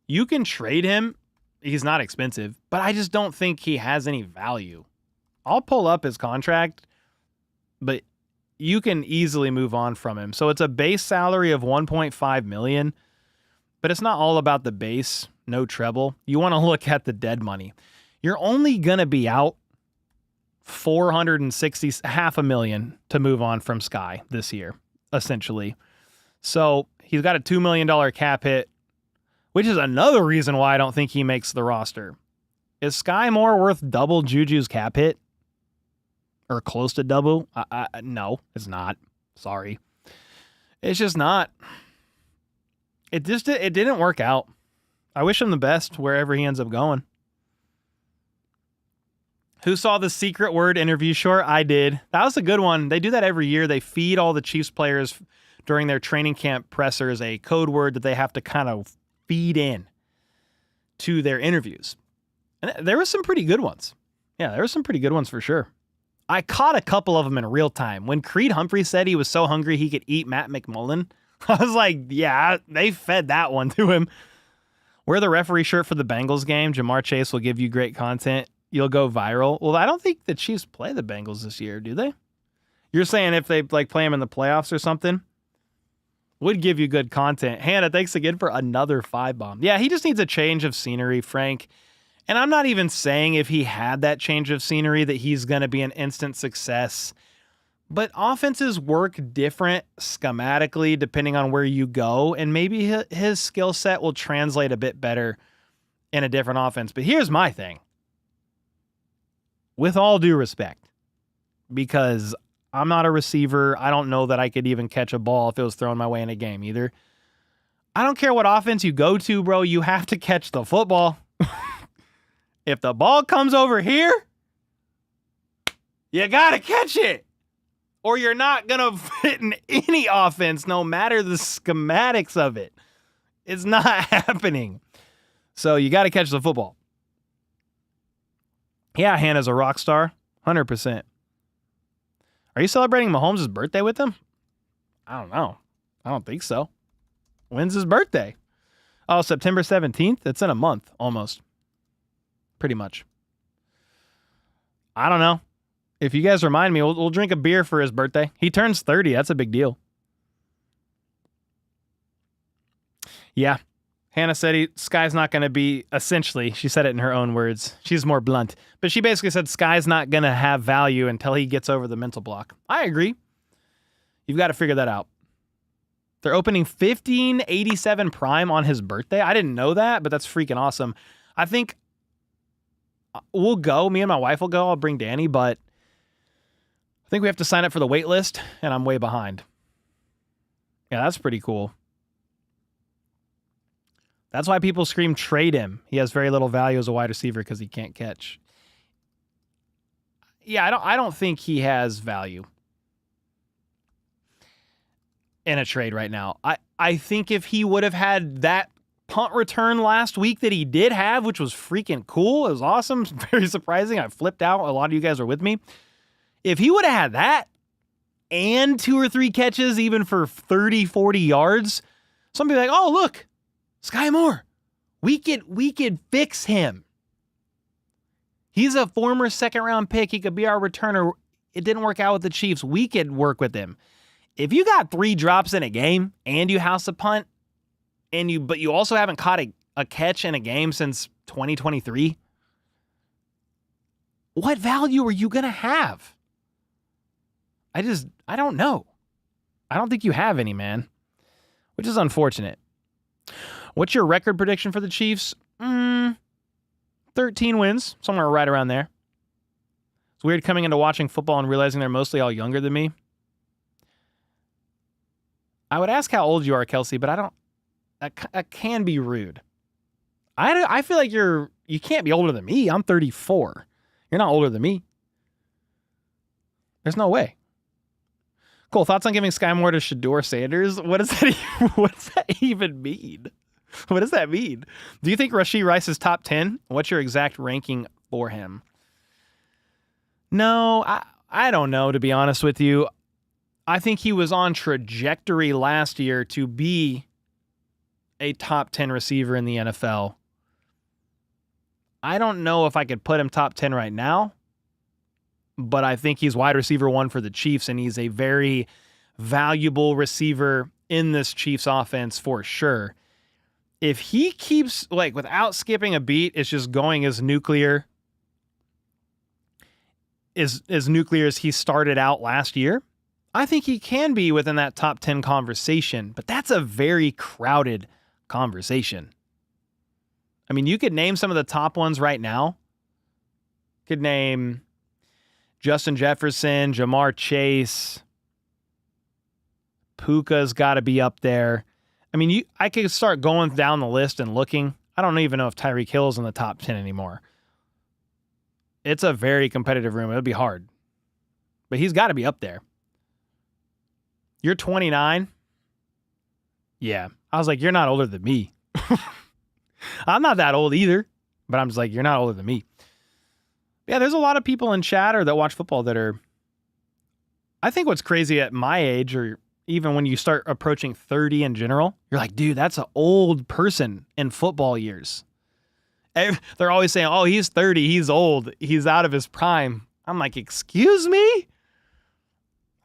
you can trade him. He's not expensive, but I just don't think he has any value. I'll pull up his contract, but you can easily move on from him. So it's a base salary of $1.5 million, but it's not all about the base. No treble. You want to look at the dead money. You're only going to be out $460,000 to move on from Sky this year, essentially. So he's got a $2 million cap hit, which is another reason why I don't think he makes the roster. Is Sky Moore worth double Juju's cap hit? Or close to double? No, it's not. Sorry. It's just not. It didn't work out. I wish him the best wherever he ends up going. Who saw the secret word interview short? I did. That was a good one. They do that every year. They feed all the Chiefs players during their training camp pressers a code word that they have to kind of feed in to their interviews. And there were some pretty good ones. Yeah, there were some pretty good ones for sure. I caught a couple of them in real time. When Creed Humphrey said he was so hungry he could eat Matt McMullen, I was like, yeah, they fed that one to him. Wear the referee shirt for the Bengals game. Jamar Chase will give you great content. You'll go viral. Well, I don't think the Chiefs play the Bengals this year, do they? You're saying if they play them in the playoffs or something? Would give you good content. Hannah, thanks again for another 5-bomb. Yeah, he just needs a change of scenery, Frank. And I'm not even saying if he had that change of scenery that he's going to be an instant success. But offenses work different schematically depending on where you go, and maybe his skill set will translate a bit better in a different offense. But here's my thing. with all due respect, because I'm not a receiver. I don't know that I could even catch a ball if it was thrown my way in a game either. I don't care what offense you go to, bro. You have to catch the football. If the ball comes over here, you got to catch it. Or you're not going to fit in any offense, no matter the schematics of it. It's not happening. So you got to catch the football. Yeah, Hannah's a rock star. 100%. Are you celebrating Mahomes' birthday with him? I don't know. I don't think so. When's his birthday? Oh, September 17th? It's in a month, almost. Pretty much. I don't know. If you guys remind me, we'll drink a beer for his birthday. He turns 30. That's a big deal. Yeah. Hannah said Sky's not going to be, essentially, she said it in her own words. She's more blunt. But she basically said Sky's not going to have value until he gets over the mental block. I agree. You've got to figure that out. They're opening 1587 Prime on his birthday. I didn't know that, but that's freaking awesome. I think we'll go. Me and my wife will go. I'll bring Danny, but I think we have to sign up for the wait list, and I'm way behind. Yeah, that's pretty cool. That's why people scream trade him. He has very little value as a wide receiver because he can't catch. Yeah, I don't think he has value in a trade right now. I think if he would have had that punt return last week that he did have, which was freaking cool, it was awesome, very surprising. I flipped out. A lot of you guys are with me. If he would have had that and 2 or 3 catches, even for 30, 40 yards, somebody like, oh, look, Sky Moore, we could fix him. He's a former second-round pick. He could be our returner. It didn't work out with the Chiefs. We could work with him. If you got 3 drops in a game and you house a punt, but you also haven't caught a catch in a game since 2023, what value are you going to have? I don't know. I don't think you have any, man, which is unfortunate. What's your record prediction for the Chiefs? 13 wins, somewhere right around there. It's weird coming into watching football and realizing they're mostly all younger than me. I would ask how old you are, Kelsey, but I don't. That can be rude. I feel like you can't be older than me. I'm 34. You're not older than me. There's no way. Cool. Thoughts on giving Sky Moore to Shador Sanders? What does that even mean? What does that mean? Do you think Rashee Rice is top 10? What's your exact ranking for him? No, I don't know, to be honest with you. I think he was on trajectory last year to be a top 10 receiver in the NFL. I don't know if I could put him top 10 right now, but I think he's wide receiver 1 for the Chiefs, and he's a very valuable receiver in this Chiefs offense for sure. If he keeps, without skipping a beat, it's just going as nuclear as he started out last year, I think he can be within that top 10 conversation, but that's a very crowded conversation. I mean, you could name some of the top ones right now. Could name Justin Jefferson, Jamar Chase. Puka's got to be up there. I mean, I could start going down the list and looking. I don't even know if Tyreek Hill's in the top 10 anymore. It's a very competitive room. It'll be hard. But he's got to be up there. You're 29? Yeah. I was like, you're not older than me. I'm not that old either, but I'm just like, you're not older than me. Yeah, there's a lot of people in chat or that watch football that are, I think what's crazy at my age, or even when you start approaching 30 in general, you're like, dude, that's an old person in football years. They're always saying, oh, he's 30, he's old, he's out of his prime. I'm like, excuse me?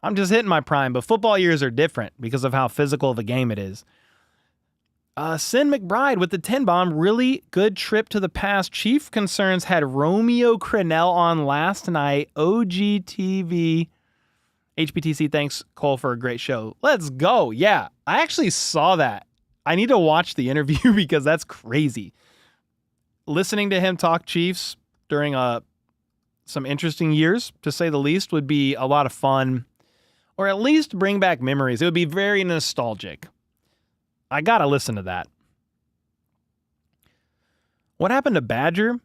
I'm just hitting my prime, but football years are different because of how physical of a game it is. Sin McBride with the 10 bomb. Really good trip to the past. Chief Concerns had Romeo Crennel on last night. OGTV. HBTC, thanks, Cole, for a great show. Let's go. Yeah, I actually saw that. I need to watch the interview because that's crazy. Listening to him talk Chiefs during a some interesting years, to say the least. Would be a lot of fun, or at least bring back memories. It would be very nostalgic. I got to listen to that. What happened to Badger?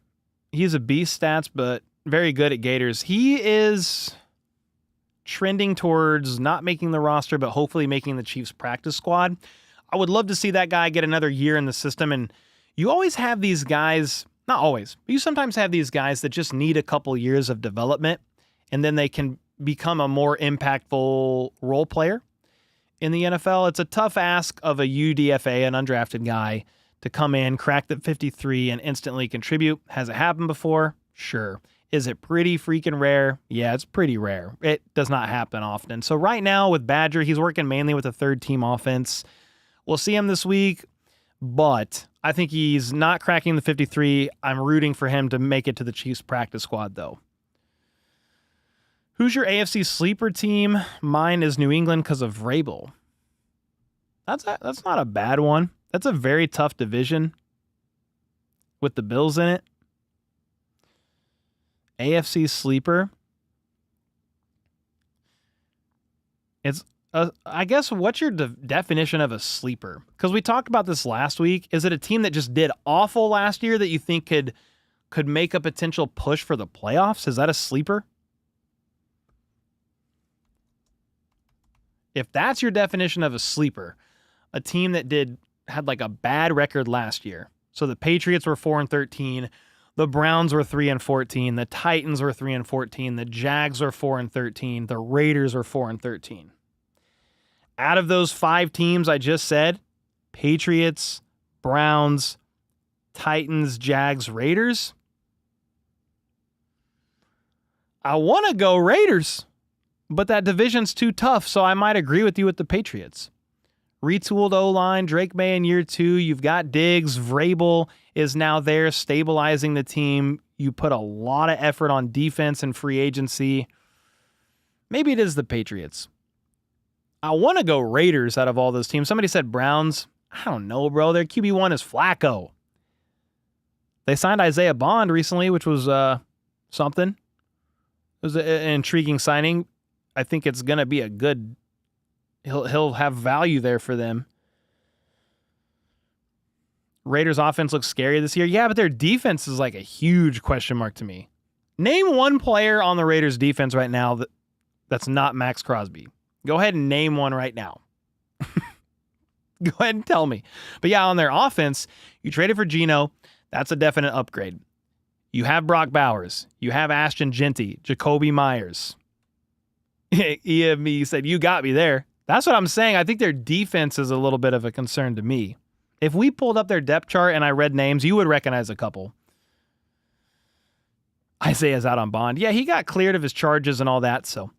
He's a beast stats, but very good at Gators. He is trending towards not making the roster, but hopefully making the Chiefs practice squad. I would love to see that guy get another year in the system. And you always have these guys, not always, but you sometimes have these guys that just need a couple years of development, and then they can become a more impactful role player in the NFL. It's a tough ask of a UDFA, an undrafted guy, to come in, crack the 53, and instantly contribute. Has it happened before? Sure. Is it pretty freaking rare? Yeah, it's pretty rare. It does not happen often. So right now with Badger, he's working mainly with a third-team offense. We'll see him this week, but I think he's not cracking the 53. I'm rooting for him to make it to the Chiefs practice squad, though. Who's your AFC sleeper team? Mine is New England because of Vrabel. That's not a bad one. That's a very tough division with the Bills in it. AFC sleeper. It's, I guess, what's your definition of a sleeper? Because we talked about this last week. Is it a team that just did awful last year that you think could make a potential push for the playoffs? Is that a sleeper? If that's your definition of a sleeper, a team that had like a bad record last year. So the Patriots were 4-13, the Browns were 3-14, the Titans were 3-14, the Jags were 4-13, the Raiders were 4-13. Out of those 5 teams I just said, Patriots, Browns, Titans, Jags, Raiders, I want to go Raiders, but that division's too tough, so I might agree with you with the Patriots. Retooled O-line, Drake May in year 2. You've got Diggs. Vrabel is now there stabilizing the team. You put a lot of effort on defense and free agency. Maybe it is the Patriots. I want to go Raiders out of all those teams. Somebody said Browns. I don't know, bro. Their QB1 is Flacco. They signed Isaiah Bond recently, which was something. It was an intriguing signing. I think it's going to be a good... He'll have value there for them. Raiders offense looks scary this year. Yeah, but their defense is like a huge question mark to me. Name one player on the Raiders defense right now that's not Max Crosby. Go ahead and name one right now. Go ahead and tell me. But yeah, on their offense, you traded for Geno. That's a definite upgrade. You have Brock Bowers. You have Ashton Genty, Jacoby Myers. EME said, you got me there. That's what I'm saying. I think their defense is a little bit of a concern to me. If we pulled up their depth chart and I read names, you would recognize a couple. Isaiah's out on bond. Yeah, he got cleared of his charges and all that, so.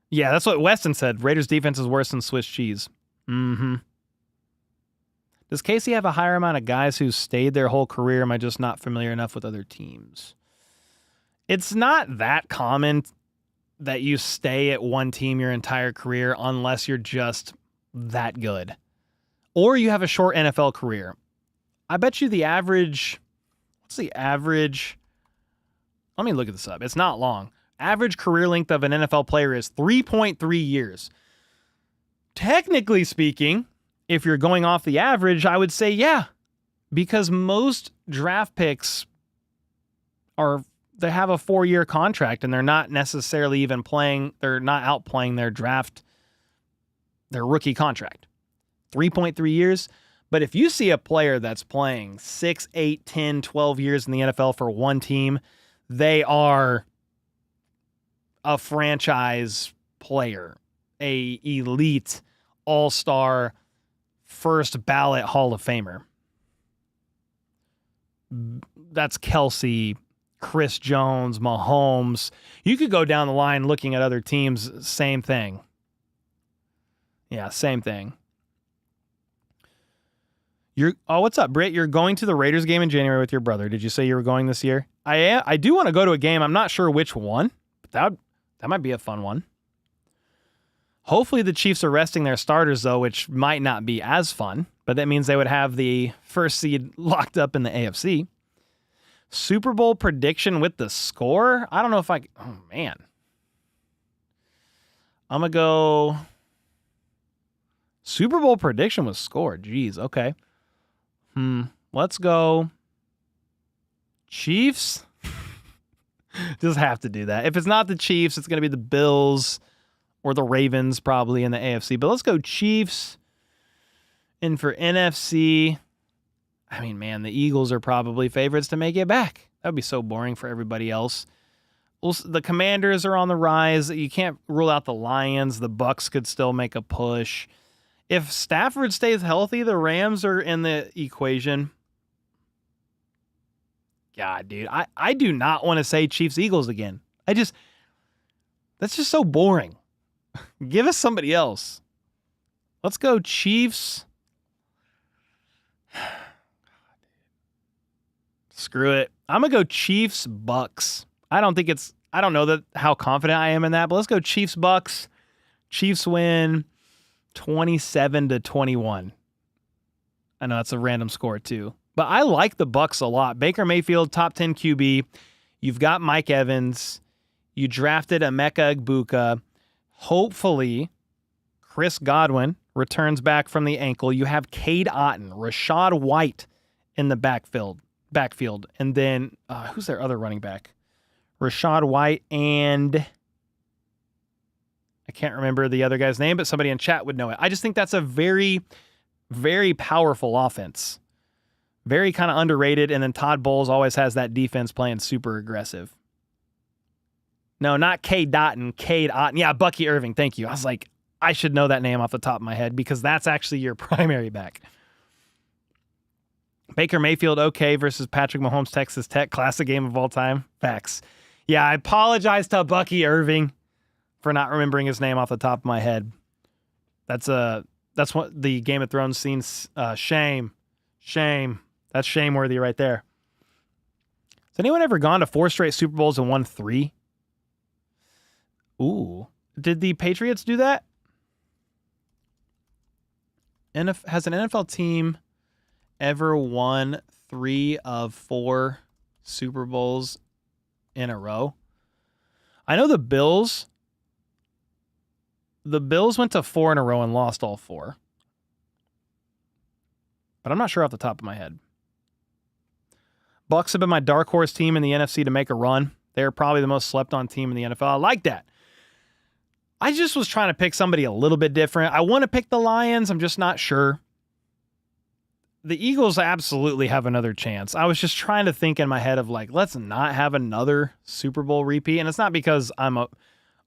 Yeah, that's what Weston said. Raiders defense is worse than Swiss cheese. Mm-hmm. Does Casey have a higher amount of guys who stayed their whole career? Am I just not familiar enough with other teams? It's not that common that you stay at one team your entire career unless you're just that good. Or you have a short NFL career. I bet you the average... What's the average... Let me look this up. It's not long. Average career length of an NFL player is 3.3 years. Technically speaking, if you're going off the average, I would say yeah. Because most draft picks they have a 4-year contract and they're not necessarily even playing, they're not outplaying their rookie contract. 3.3 years. But if you see a player that's playing 6, 8, 10, 12 years in the NFL for one team, they are a franchise player, a elite, all-star, first ballot Hall of Famer. That's Kelsey, Chris Jones, Mahomes. You could go down the line looking at other teams, same thing. Yeah, same thing. What's up, Britt? You're going to the Raiders game in January with your brother. Did you say you were going this year? I do want to go to a game. I'm not sure which one, but that might be a fun one. Hopefully the Chiefs are resting their starters, though, which might not be as fun, but that means they would have the first seed locked up in the AFC. Super Bowl prediction with the score? I don't know if I... Oh, man. I'm going to go... Super Bowl prediction with score. Jeez, okay. Let's go... Chiefs? Just have to do that. If it's not the Chiefs, it's going to be the Bills or the Ravens probably in the AFC. But let's go Chiefs. And for NFC... I mean, man, the Eagles are probably favorites to make it back. That would be so boring for everybody else. The Commanders are on the rise. You can't rule out the Lions. The Bucks could still make a push. If Stafford stays healthy, the Rams are in the equation. God, dude, I do not want to say Chiefs-Eagles again. That's just so boring. Give us somebody else. Let's go Chiefs. Screw it. I'm going to go Chiefs Bucks. I don't know how confident I am in that, but let's go Chiefs Bucks. Chiefs win 27-21. I know that's a random score too, but I like the Bucks a lot. Baker Mayfield, top 10 QB. You've got Mike Evans. You drafted Emeka Egbuka. Hopefully, Chris Godwin returns back from the ankle. You have Cade Otton, Rashad White in the backfield. And then who's their other running back? Rashad White and I can't remember the other guy's name, but somebody in chat would know it. I just think that's a very, very powerful offense. Very kind of underrated. And then Todd Bowles always has that defense playing super aggressive. No, not Cade Otton. Yeah, Bucky Irving. Thank you. I was like, I should know that name off the top of my head because that's actually your primary back. Baker Mayfield, okay, versus Patrick Mahomes, Texas Tech. Classic game of all time. Facts. Yeah, I apologize to Bucky Irving for not remembering his name off the top of my head. That's what the Game of Thrones scene's shame. That's shame-worthy right there. Has anyone ever gone to 4 straight Super Bowls and won 3? Ooh. Did the Patriots do that? Has an NFL team ever won 3 of 4 Super Bowls in a row? I know the Bills went to 4 in a row and lost all 4. But I'm not sure off the top of my head. Bucks have been my dark horse team in the NFC to make a run. They're probably the most slept on team in the NFL. I like that. I just was trying to pick somebody a little bit different. I want to pick the Lions. I'm just not sure. The Eagles absolutely have another chance. I was just trying to think in my head of like, let's not have another Super Bowl repeat. And it's not because I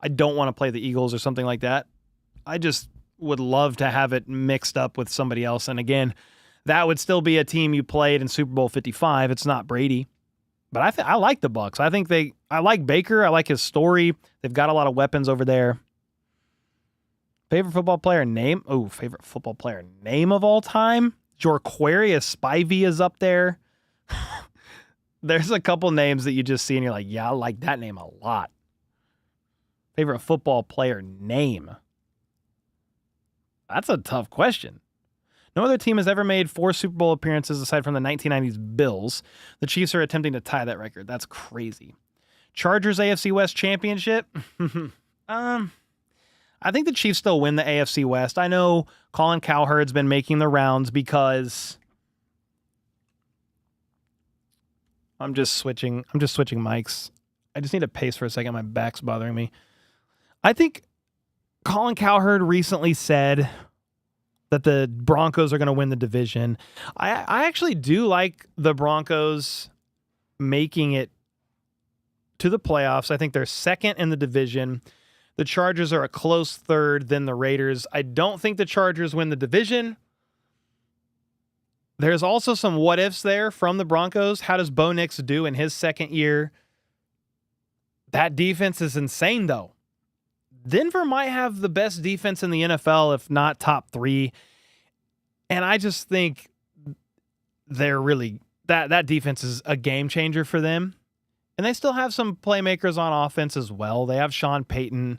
don't want to play the Eagles or something like that. I just would love to have it mixed up with somebody else. And again, that would still be a team you played in Super Bowl 55. It's not Brady. But I like the Bucs. I like Baker. I like his story. They've got a lot of weapons over there. Favorite football player name? Oh, favorite football player name of all time? Jorquarius Spivey is up there. There's a couple names that you just see and you're like, yeah, I like that name a lot. Favorite football player name? That's a tough question. No other team has ever made 4 Super Bowl appearances aside from the 1990s Bills. The Chiefs are attempting to tie that record. That's crazy. Chargers AFC West Championship? I think the Chiefs still win the AFC West. I know Colin Cowherd's been making the rounds because I'm just switching mics. I just need to pace for a second. My back's bothering me. I think Colin Cowherd recently said that the Broncos are going to win the division. I actually do like the Broncos making it to the playoffs. I think they're second in the division. The Chargers are a close third, then the Raiders. I don't think the Chargers win the division. There's also some what-ifs there from the Broncos. How does Bo Nix do in his second year? That defense is insane, though. Denver might have the best defense in the NFL, if not top 3. And I just think they're really... That defense is a game changer for them. And they still have some playmakers on offense as well. They have Sean Payton.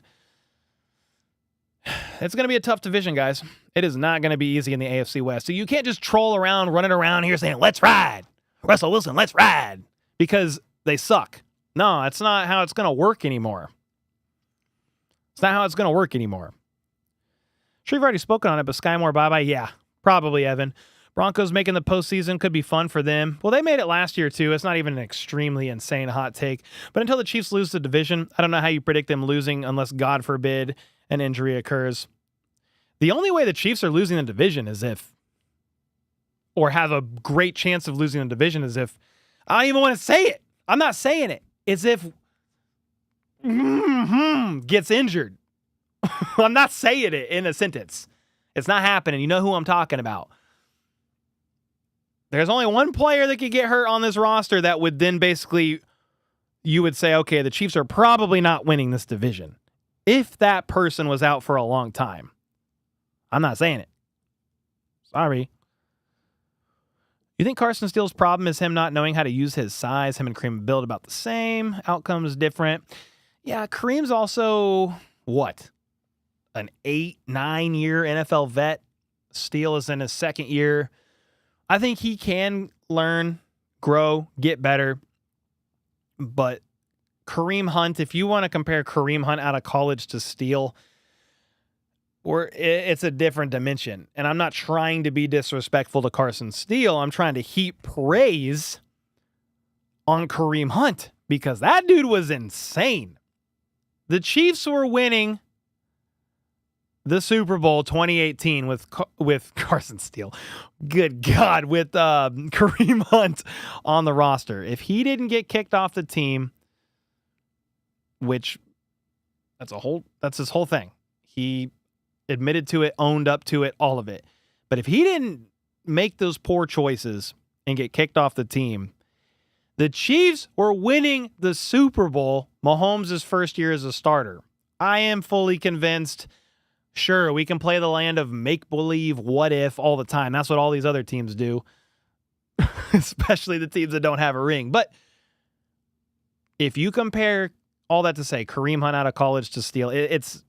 It's going to be a tough division, guys. It is not going to be easy in the AFC West. So you can't just troll around, running around here saying, let's ride. Russell Wilson, let's ride. because they suck. No, that's not how it's going to work anymore. It's not how it's going to work anymore. Sure, you've already spoken on it, but Sky Moore, bye-bye. Yeah, probably, Evan. Broncos making the postseason could be fun for them. Well, they made it last year, too. It's not even an extremely insane hot take. But until the Chiefs lose the division, I don't know how you predict them losing unless, God forbid, an injury occurs. The only way the Chiefs are losing the division is if, or have a great chance of losing the division is if, I don't even want to say it. I'm not saying it. It's if gets injured. I'm not saying it in a sentence. It's not happening. You know who I'm talking about. There's only one player that could get hurt on this roster that would then basically, you would say, okay, the Chiefs are probably not winning this division. If that person was out for a long time. I'm not saying it. Sorry. You think Carson Steele's problem is him not knowing how to use his size? Him and Kareem build about the same. Outcomes different. Yeah, Kareem's also, what? An 8-9 year NFL vet. Steele is in his second year. I think he can learn, grow, get better. But Kareem Hunt, if you want to compare Kareem Hunt out of college to Steele, it's a different dimension. And I'm not trying to be disrespectful to Carson Steele. I'm trying to heap praise on Kareem Hunt because that dude was insane. The Chiefs were winning the Super Bowl 2018 with Carson Steele. Good God, with Kareem Hunt on the roster. If he didn't get kicked off the team, which that's his whole thing. He admitted to it, owned up to it, all of it. But if he didn't make those poor choices and get kicked off the team, the Chiefs were winning the Super Bowl Mahomes' first year as a starter. I am fully convinced. Sure, we can play the land of make-believe, what if, all the time. That's what all these other teams do, especially the teams that don't have a ring. But if you compare all that to say, Kareem Hunt out of college to Steele, it's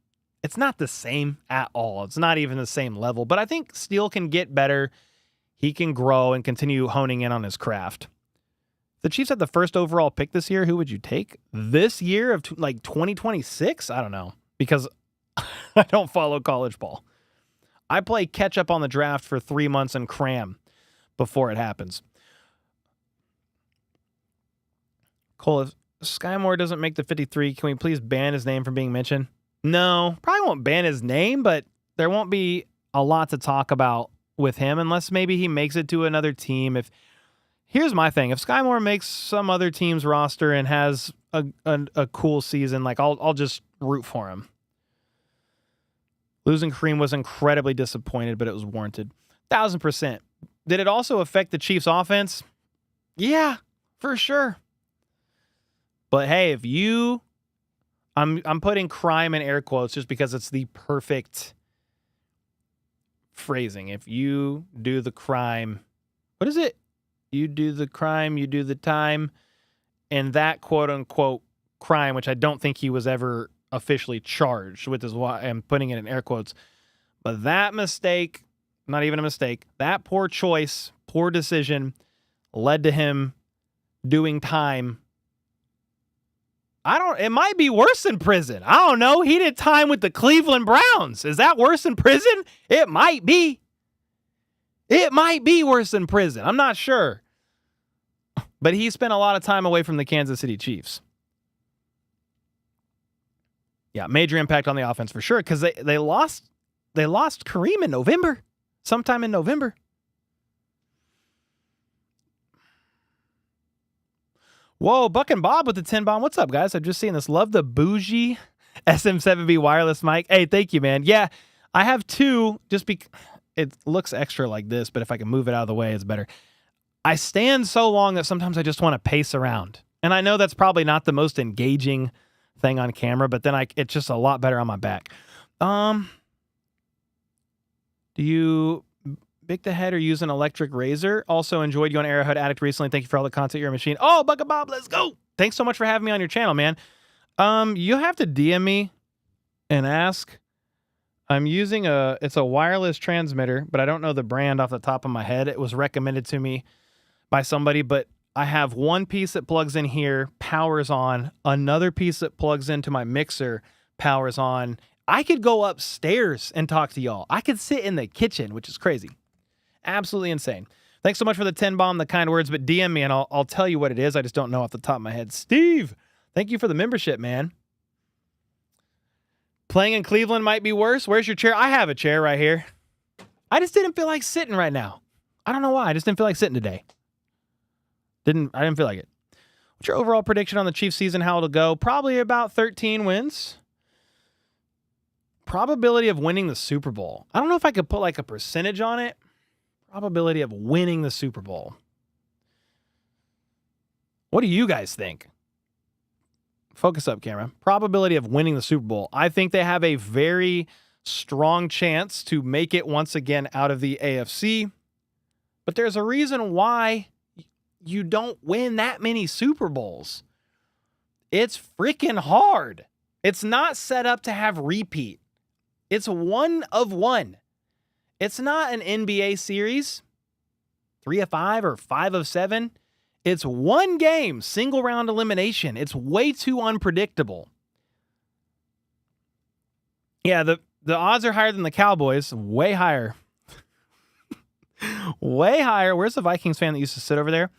not the same at all. It's not even the same level. But I think Steele can get better. He can grow and continue honing in on his craft. The Chiefs had the first overall pick this year. Who would you take? This year of 2026? I don't know. Because I don't follow college ball. I play catch up on the draft for 3 months and cram before it happens. Cole, if Sky Moore doesn't make the 53, can we please ban his name from being mentioned? No, probably won't ban his name, but there won't be a lot to talk about with him unless maybe he makes it to another team. Here's my thing. If Sky Moore makes some other team's roster and has a cool season, like I'll just root for him. Losing Kareem was incredibly disappointed, but it was warranted. 1,000%. Did it also affect the Chiefs' offense? Yeah, for sure. But hey, if you, I'm putting crime in air quotes just because it's the perfect phrasing. If you do the crime, what is it? You do the crime, you do the time, and that quote unquote crime, which I don't think he was ever officially charged with, is why I'm putting it in air quotes. But that mistake, not even a mistake, that poor choice, poor decision led to him doing time. It might be worse than prison. I don't know. He did time with the Cleveland Browns. Is that worse than prison? It might be. It might be worse than prison. I'm not sure. But he spent a lot of time away from the Kansas City Chiefs. Yeah, major impact on the offense for sure, because they lost Kareem in November, sometime in November. Whoa, Buck and Bob with the 10 bomb. What's up, guys? I've just seen this. Love the bougie SM7B wireless mic. Hey, thank you, man. Yeah, I have two. It looks extra like this, but if I can move it out of the way, it's better. I stand so long that sometimes I just want to pace around, and I know that's probably not the most engaging thing on camera, but then it's just a lot better on my back. Do you bake the head or use an electric razor? Also enjoyed you on Arrowhead Addict recently. Thank you for all the content. You're a machine. Oh, Buck and Bob, let's go. Thanks so much for having me on your channel, man. You have to DM me and ask. I'm using it's a wireless transmitter, but I don't know the brand off the top of my head. It was recommended to me by somebody, but I have one piece that plugs in here, powers on. Another piece that plugs into my mixer, powers on. I could go upstairs and talk to y'all. I could sit in the kitchen, which is crazy. Absolutely insane. Thanks so much for the 10 bomb, the kind words, but DM me and I'll tell you what it is. I just don't know off the top of my head. Steve, thank you for the membership, man. Playing in Cleveland might be worse. Where's your chair? I have a chair right here. I just didn't feel like sitting right now. I don't know why. I just didn't feel like sitting today. I didn't feel like it. What's your overall prediction on the Chiefs season, how it'll go? Probably about 13 wins. Probability of winning the Super Bowl. I don't know if I could put like a percentage on it. Probability of winning the Super Bowl. What do you guys think? Focus up, camera. Probability of winning the Super Bowl. I think they have a very strong chance to make it once again out of the AFC. But there's a reason why you don't win that many Super Bowls. It's freaking hard. It's not set up to have repeat. It's one of one. It's not an NBA series, 3 of 5 or 5 of 7. It's one game, single round elimination. It's way too unpredictable. Yeah, the odds are higher than the Cowboys, way higher. Way higher. Where's the Vikings fan that used to sit over there?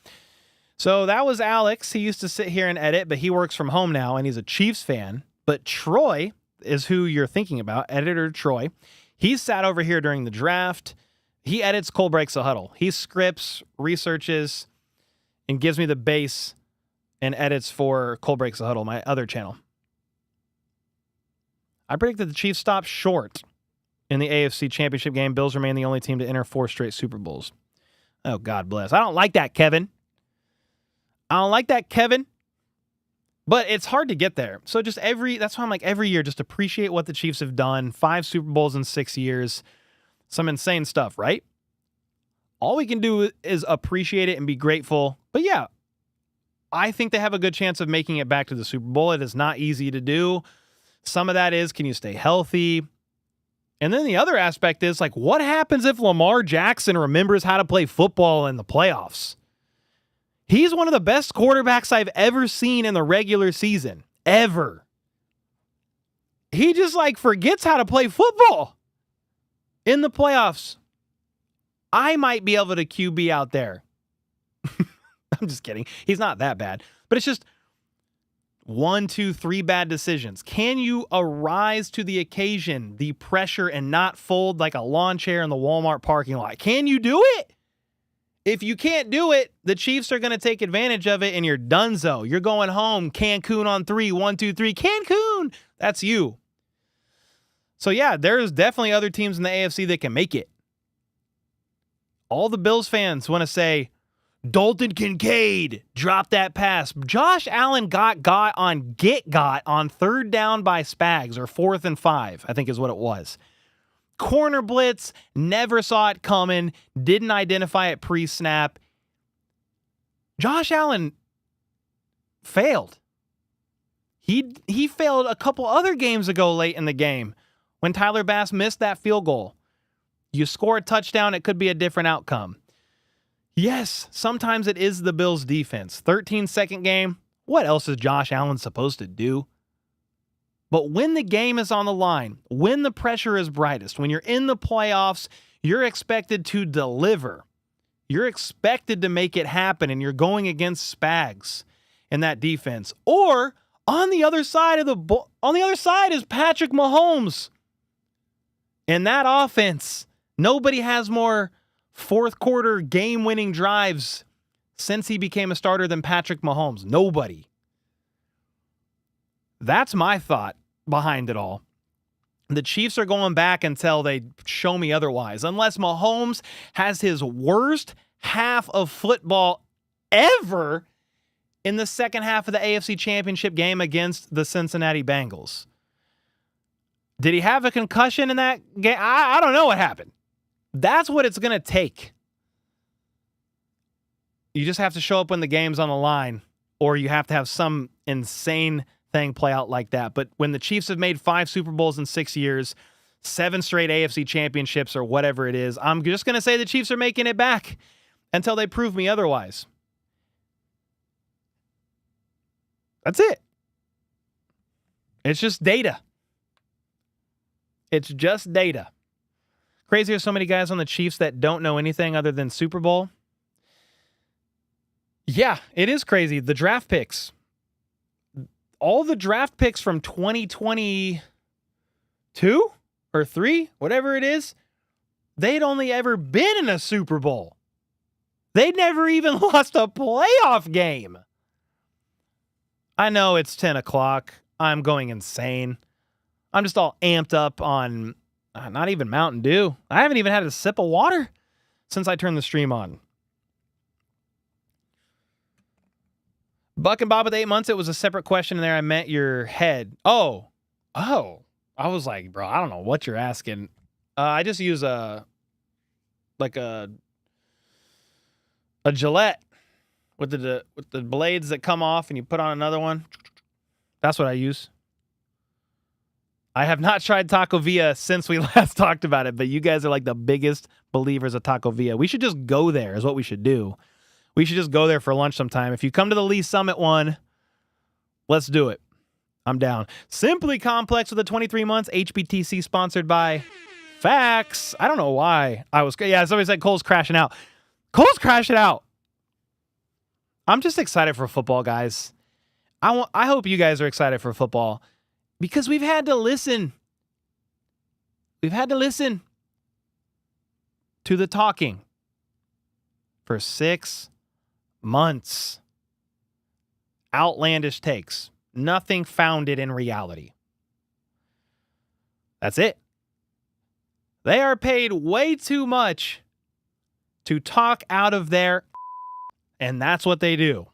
So that was Alex. He used to sit here and edit, but he works from home now, and he's a Chiefs fan. But Troy is who you're thinking about, editor Troy. He sat over here during the draft. He edits Cole Breaks the Huddle. He scripts, researches, and gives me the base and edits for Cole Breaks the Huddle, my other channel. I predict that the Chiefs stop short in the AFC Championship game. Bills remain the only team to enter 4 straight Super Bowls. Oh, God bless. I don't like that, Kevin. I don't like that, Kevin. But it's hard to get there. So just that's why I'm like every year, just appreciate what the Chiefs have done. 5 Super Bowls in 6 years. Some insane stuff, right? All we can do is appreciate it and be grateful. But yeah, I think they have a good chance of making it back to the Super Bowl. It is not easy to do. Some of that is, can you stay healthy? And then the other aspect is, like, what happens if Lamar Jackson remembers how to play football in the playoffs? He's one of the best quarterbacks I've ever seen in the regular season. Ever. He just, like, forgets how to play football in the playoffs. I might be able to QB out there. I'm just kidding. He's not that bad. But it's just 1, 2, 3 bad decisions. Can you arise to the occasion, the pressure, and not fold like a lawn chair in the Walmart parking lot? Can you do it? If you can't do it, the Chiefs are going to take advantage of it, and you're donezo. You're going home. Cancun on 3. 1, 2, 3. Cancun! That's you. So, yeah, there's definitely other teams in the AFC that can make it. All the Bills fans want to say, Dalton Kincaid, drop that pass. Josh Allen got on 3rd down by Spags, or 4th and 5, I think is what it was. Corner blitz, never saw it coming, didn't identify it pre-snap. Josh Allen failed. He failed a couple other games ago late in the game when Tyler Bass missed that field goal. You score a touchdown, it could be a different outcome. Yes, sometimes it is the Bills' defense. 13-second game, what else is Josh Allen supposed to do? But when the game is on the line, when the pressure is brightest, when you're in the playoffs, you're expected to deliver. You're expected to make it happen, and you're going against Spags in that defense. Or on the other side is Patrick Mahomes. In that offense, nobody has more fourth quarter game-winning drives since he became a starter than Patrick Mahomes. Nobody. That's my thought behind it all. The Chiefs are going back until they show me otherwise. Unless Mahomes has his worst half of football ever in the second half of the AFC Championship game against the Cincinnati Bengals. Did he have a concussion in that game? I don't know what happened. That's what it's going to take. You just have to show up when the game's on the line, or you have to have some insane thing play out like that. But when the Chiefs have made 5 Super Bowls in 6 years, 7 straight AFC championships, or whatever it is, I'm just going to say the Chiefs are making it back until they prove me otherwise. That's it. It's just data. It's just data. Crazy there's so many guys on the Chiefs that don't know anything other than Super Bowl. Yeah, it is crazy. The draft picks. All the draft picks from 2022 or 3, whatever it is, they'd only ever been in a Super Bowl. They'd never even lost a playoff game. I know it's 10 o'clock. I'm going insane. I'm just all amped up on not even Mountain Dew. I haven't even had a sip of water since I turned the stream on. Buck and Bob with 8 months. It was a separate question in there. I meant your head. Oh. I was like, bro, I don't know what you're asking. I just use a Gillette with the blades that come off and you put on another one. That's what I use. I have not tried Taco Villa since we last talked about it, but you guys are like the biggest believers of Taco Villa. We should just go there is what we should do. We should just go there for lunch sometime. If you come to the Lee Summit one, let's do it. I'm down. Simply Complex with the 23 months. HBTC sponsored by Facts. I don't know why I was. Yeah, somebody said Cole's crashing out. Cole's crashing out. I'm just excited for football, guys. I hope you guys are excited for football because we've had to listen. We've had to listen to the talking for 6 months. Outlandish takes. Nothing founded in reality. That's it. They are paid way too much to talk out of their and that's what they do.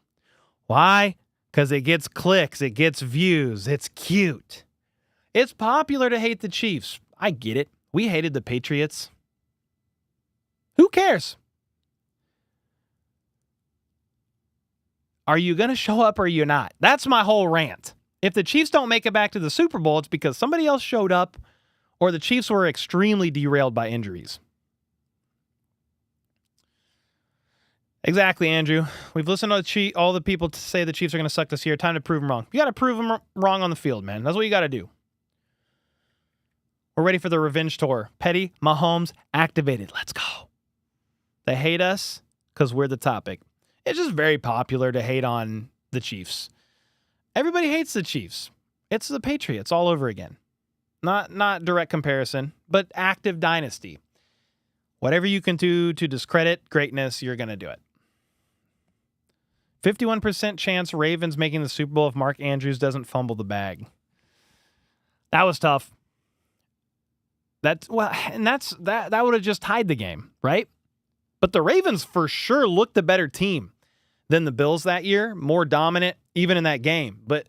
Why? Because it gets clicks, it gets views, it's cute. It's popular to hate the Chiefs. I get it. We hated the Patriots. Who cares? Are you going to show up or are you not? That's my whole rant. If the Chiefs don't make it back to the Super Bowl, it's because somebody else showed up or the Chiefs were extremely derailed by injuries. Exactly, Andrew. We've listened to all the people to say the Chiefs are going to suck this year. Time to prove them wrong. You got to prove them wrong on the field, man. That's what you got to do. We're ready for the revenge tour. Petty, Mahomes, activated. Let's go. They hate us because we're the topic. It's just very popular to hate on the Chiefs. Everybody hates the Chiefs. It's the Patriots all over again. Not direct comparison, but active dynasty. Whatever you can do to discredit greatness, you're going to do it. 51% chance Ravens making the Super Bowl if Mark Andrews doesn't fumble the bag. That was tough. That would have just tied the game, right? But the Ravens for sure looked the better team than the Bills that year, more dominant even in that game. But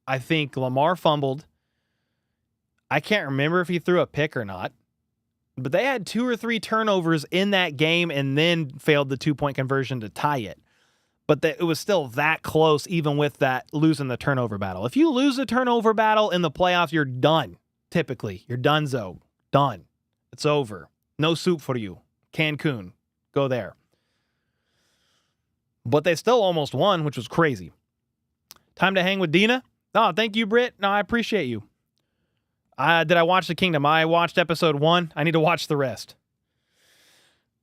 I think Lamar fumbled. I can't remember if he threw a pick or not. But they had 2 or 3 turnovers in that game and then failed the 2-point conversion to tie it. But it was still that close, even with that losing the turnover battle. If you lose the turnover battle in the playoffs, you're done. Typically, you're donezo. Done. It's over. No soup for you. Cancun. Go there. But they still almost won, which was crazy. Time to hang with Dina? Oh, thank you, Britt. No, I appreciate you. Did I watch The Kingdom? I watched episode 1. I need to watch the rest.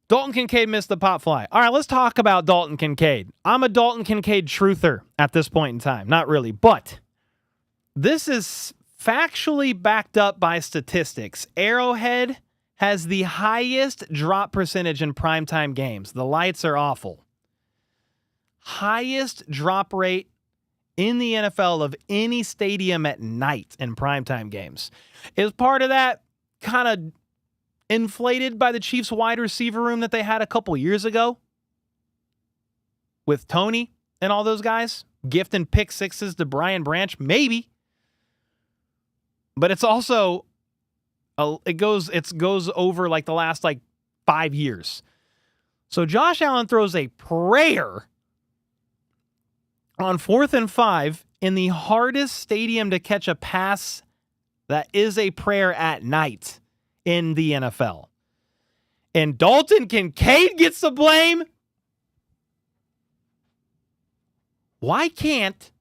Dalton Kincaid missed the pop fly. All right, let's talk about Dalton Kincaid. I'm a Dalton Kincaid truther at this point in time. Not really, but this is factually backed up by statistics. Arrowhead has the highest drop percentage in primetime games. The lights are awful. Highest drop rate in the NFL of any stadium at night in primetime games. Is part of that kind of inflated by the Chiefs wide receiver room that they had a couple years ago with Tony and all those guys gifting pick sixes to Brian Branch? Maybe. But it's also it goes over like the last 5 years. So Josh Allen throws a prayer on 4th and 5 in the hardest stadium to catch a pass that is a prayer at night in the NFL. And Dalton Kincaid gets the blame? Why can't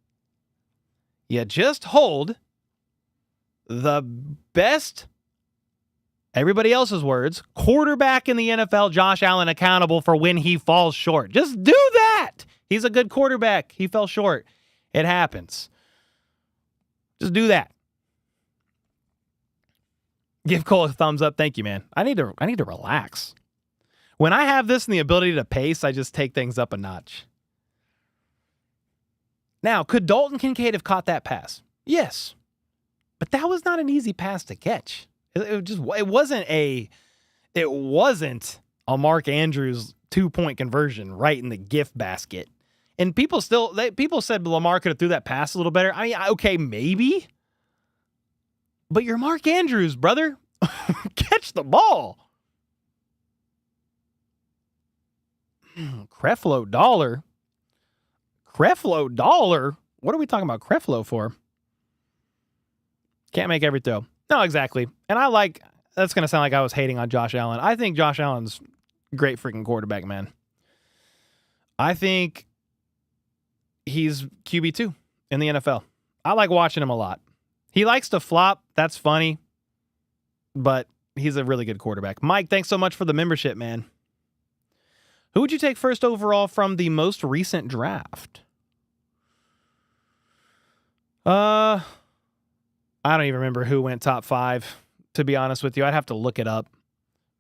You just hold the best, everybody else's words, quarterback in the NFL, Josh Allen, accountable for when he falls short. Just do that. He's a good quarterback. He fell short. It happens. Just do that. Give Cole a thumbs up. Thank you, man. I need to relax. When I have this and the ability to pace, I just take things up a notch. Now, could Dalton Kincaid have caught that pass? Yes. But that was not an easy pass to catch. It wasn't a Mark Andrews 2-point conversion right in the gift basket. And people said Lamar could have threw that pass a little better. I mean, okay, maybe. But you're Mark Andrews, brother. Catch the ball. Creflo Dollar. What are we talking about Creflo for? Can't make every throw. No, exactly. And that's going to sound like I was hating on Josh Allen. I think Josh Allen's a great freaking quarterback, man. I think he's QB2 in the NFL. I like watching him a lot. He likes to flop. That's funny. But he's a really good quarterback. Mike, thanks so much for the membership, man. Who would you take first overall from the most recent draft? I don't even remember who went top 5, to be honest with you. I'd have to look it up.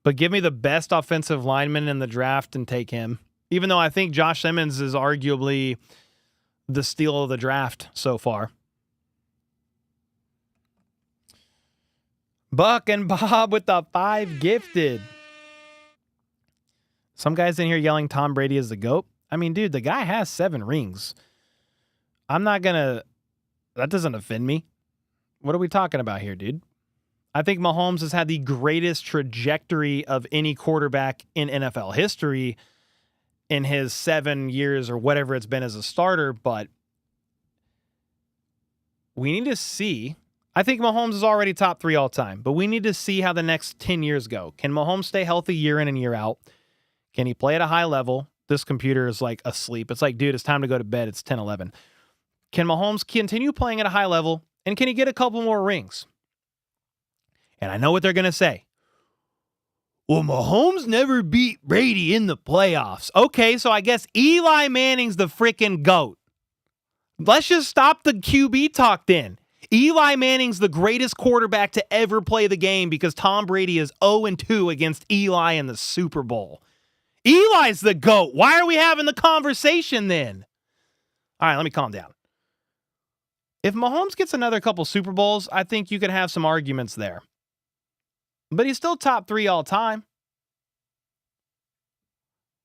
But give me the best offensive lineman in the draft and take him. Even though I think Josh Simmons is arguably the steal of the draft so far. Buck and Bob with the 5 gifted. Some guys in here yelling Tom Brady is the GOAT. I mean, dude, the guy has 7 rings. That doesn't offend me. What are we talking about here, dude? I think Mahomes has had the greatest trajectory of any quarterback in NFL history in his 7 years or whatever it's been as a starter, but we need to see. I think Mahomes is already top 3 all time, but we need to see how the next 10 years go. Can Mahomes stay healthy year in and year out? Can he play at a high level? This computer is like asleep. It's like, dude, it's time to go to bed. It's 10:11. Can Mahomes continue playing at a high level? And can he get a couple more rings? And I know what they're going to say. Well, Mahomes never beat Brady in the playoffs. Okay, so I guess Eli Manning's the freaking GOAT. Let's just stop the QB talk then. Eli Manning's the greatest quarterback to ever play the game because Tom Brady is 0-2 against Eli in the Super Bowl. Eli's the GOAT. Why are we having the conversation then? All right, let me calm down. If Mahomes gets another couple Super Bowls, I think you could have some arguments there. But he's still top 3 all time.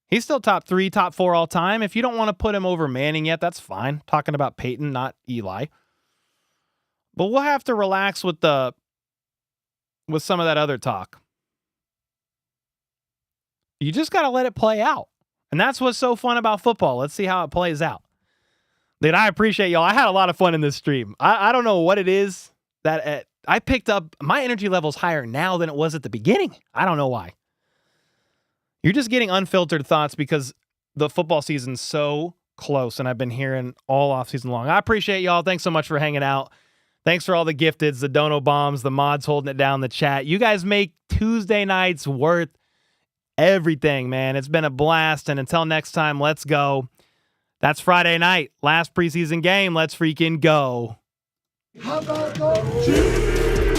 He's still top 3, top 4 all time. If you don't want to put him over Manning yet, that's fine. Talking about Peyton, not Eli. But we'll have to relax with some of that other talk. You just got to let it play out. And that's what's so fun about football. Let's see how it plays out. Dude, I appreciate y'all. I had a lot of fun in this stream. I don't know what it is that I picked up. My energy level's higher now than it was at the beginning. I don't know why. You're just getting unfiltered thoughts because the football season's so close, and I've been hearing all off season long. I appreciate y'all. Thanks so much for hanging out. Thanks for all the gifteds, the dono bombs, the mods holding it down in the chat. You guys make Tuesday nights worth everything, man. It's been a blast, and until next time, let's go. That's Friday night, last preseason game. Let's freaking go. How about those Chiefs?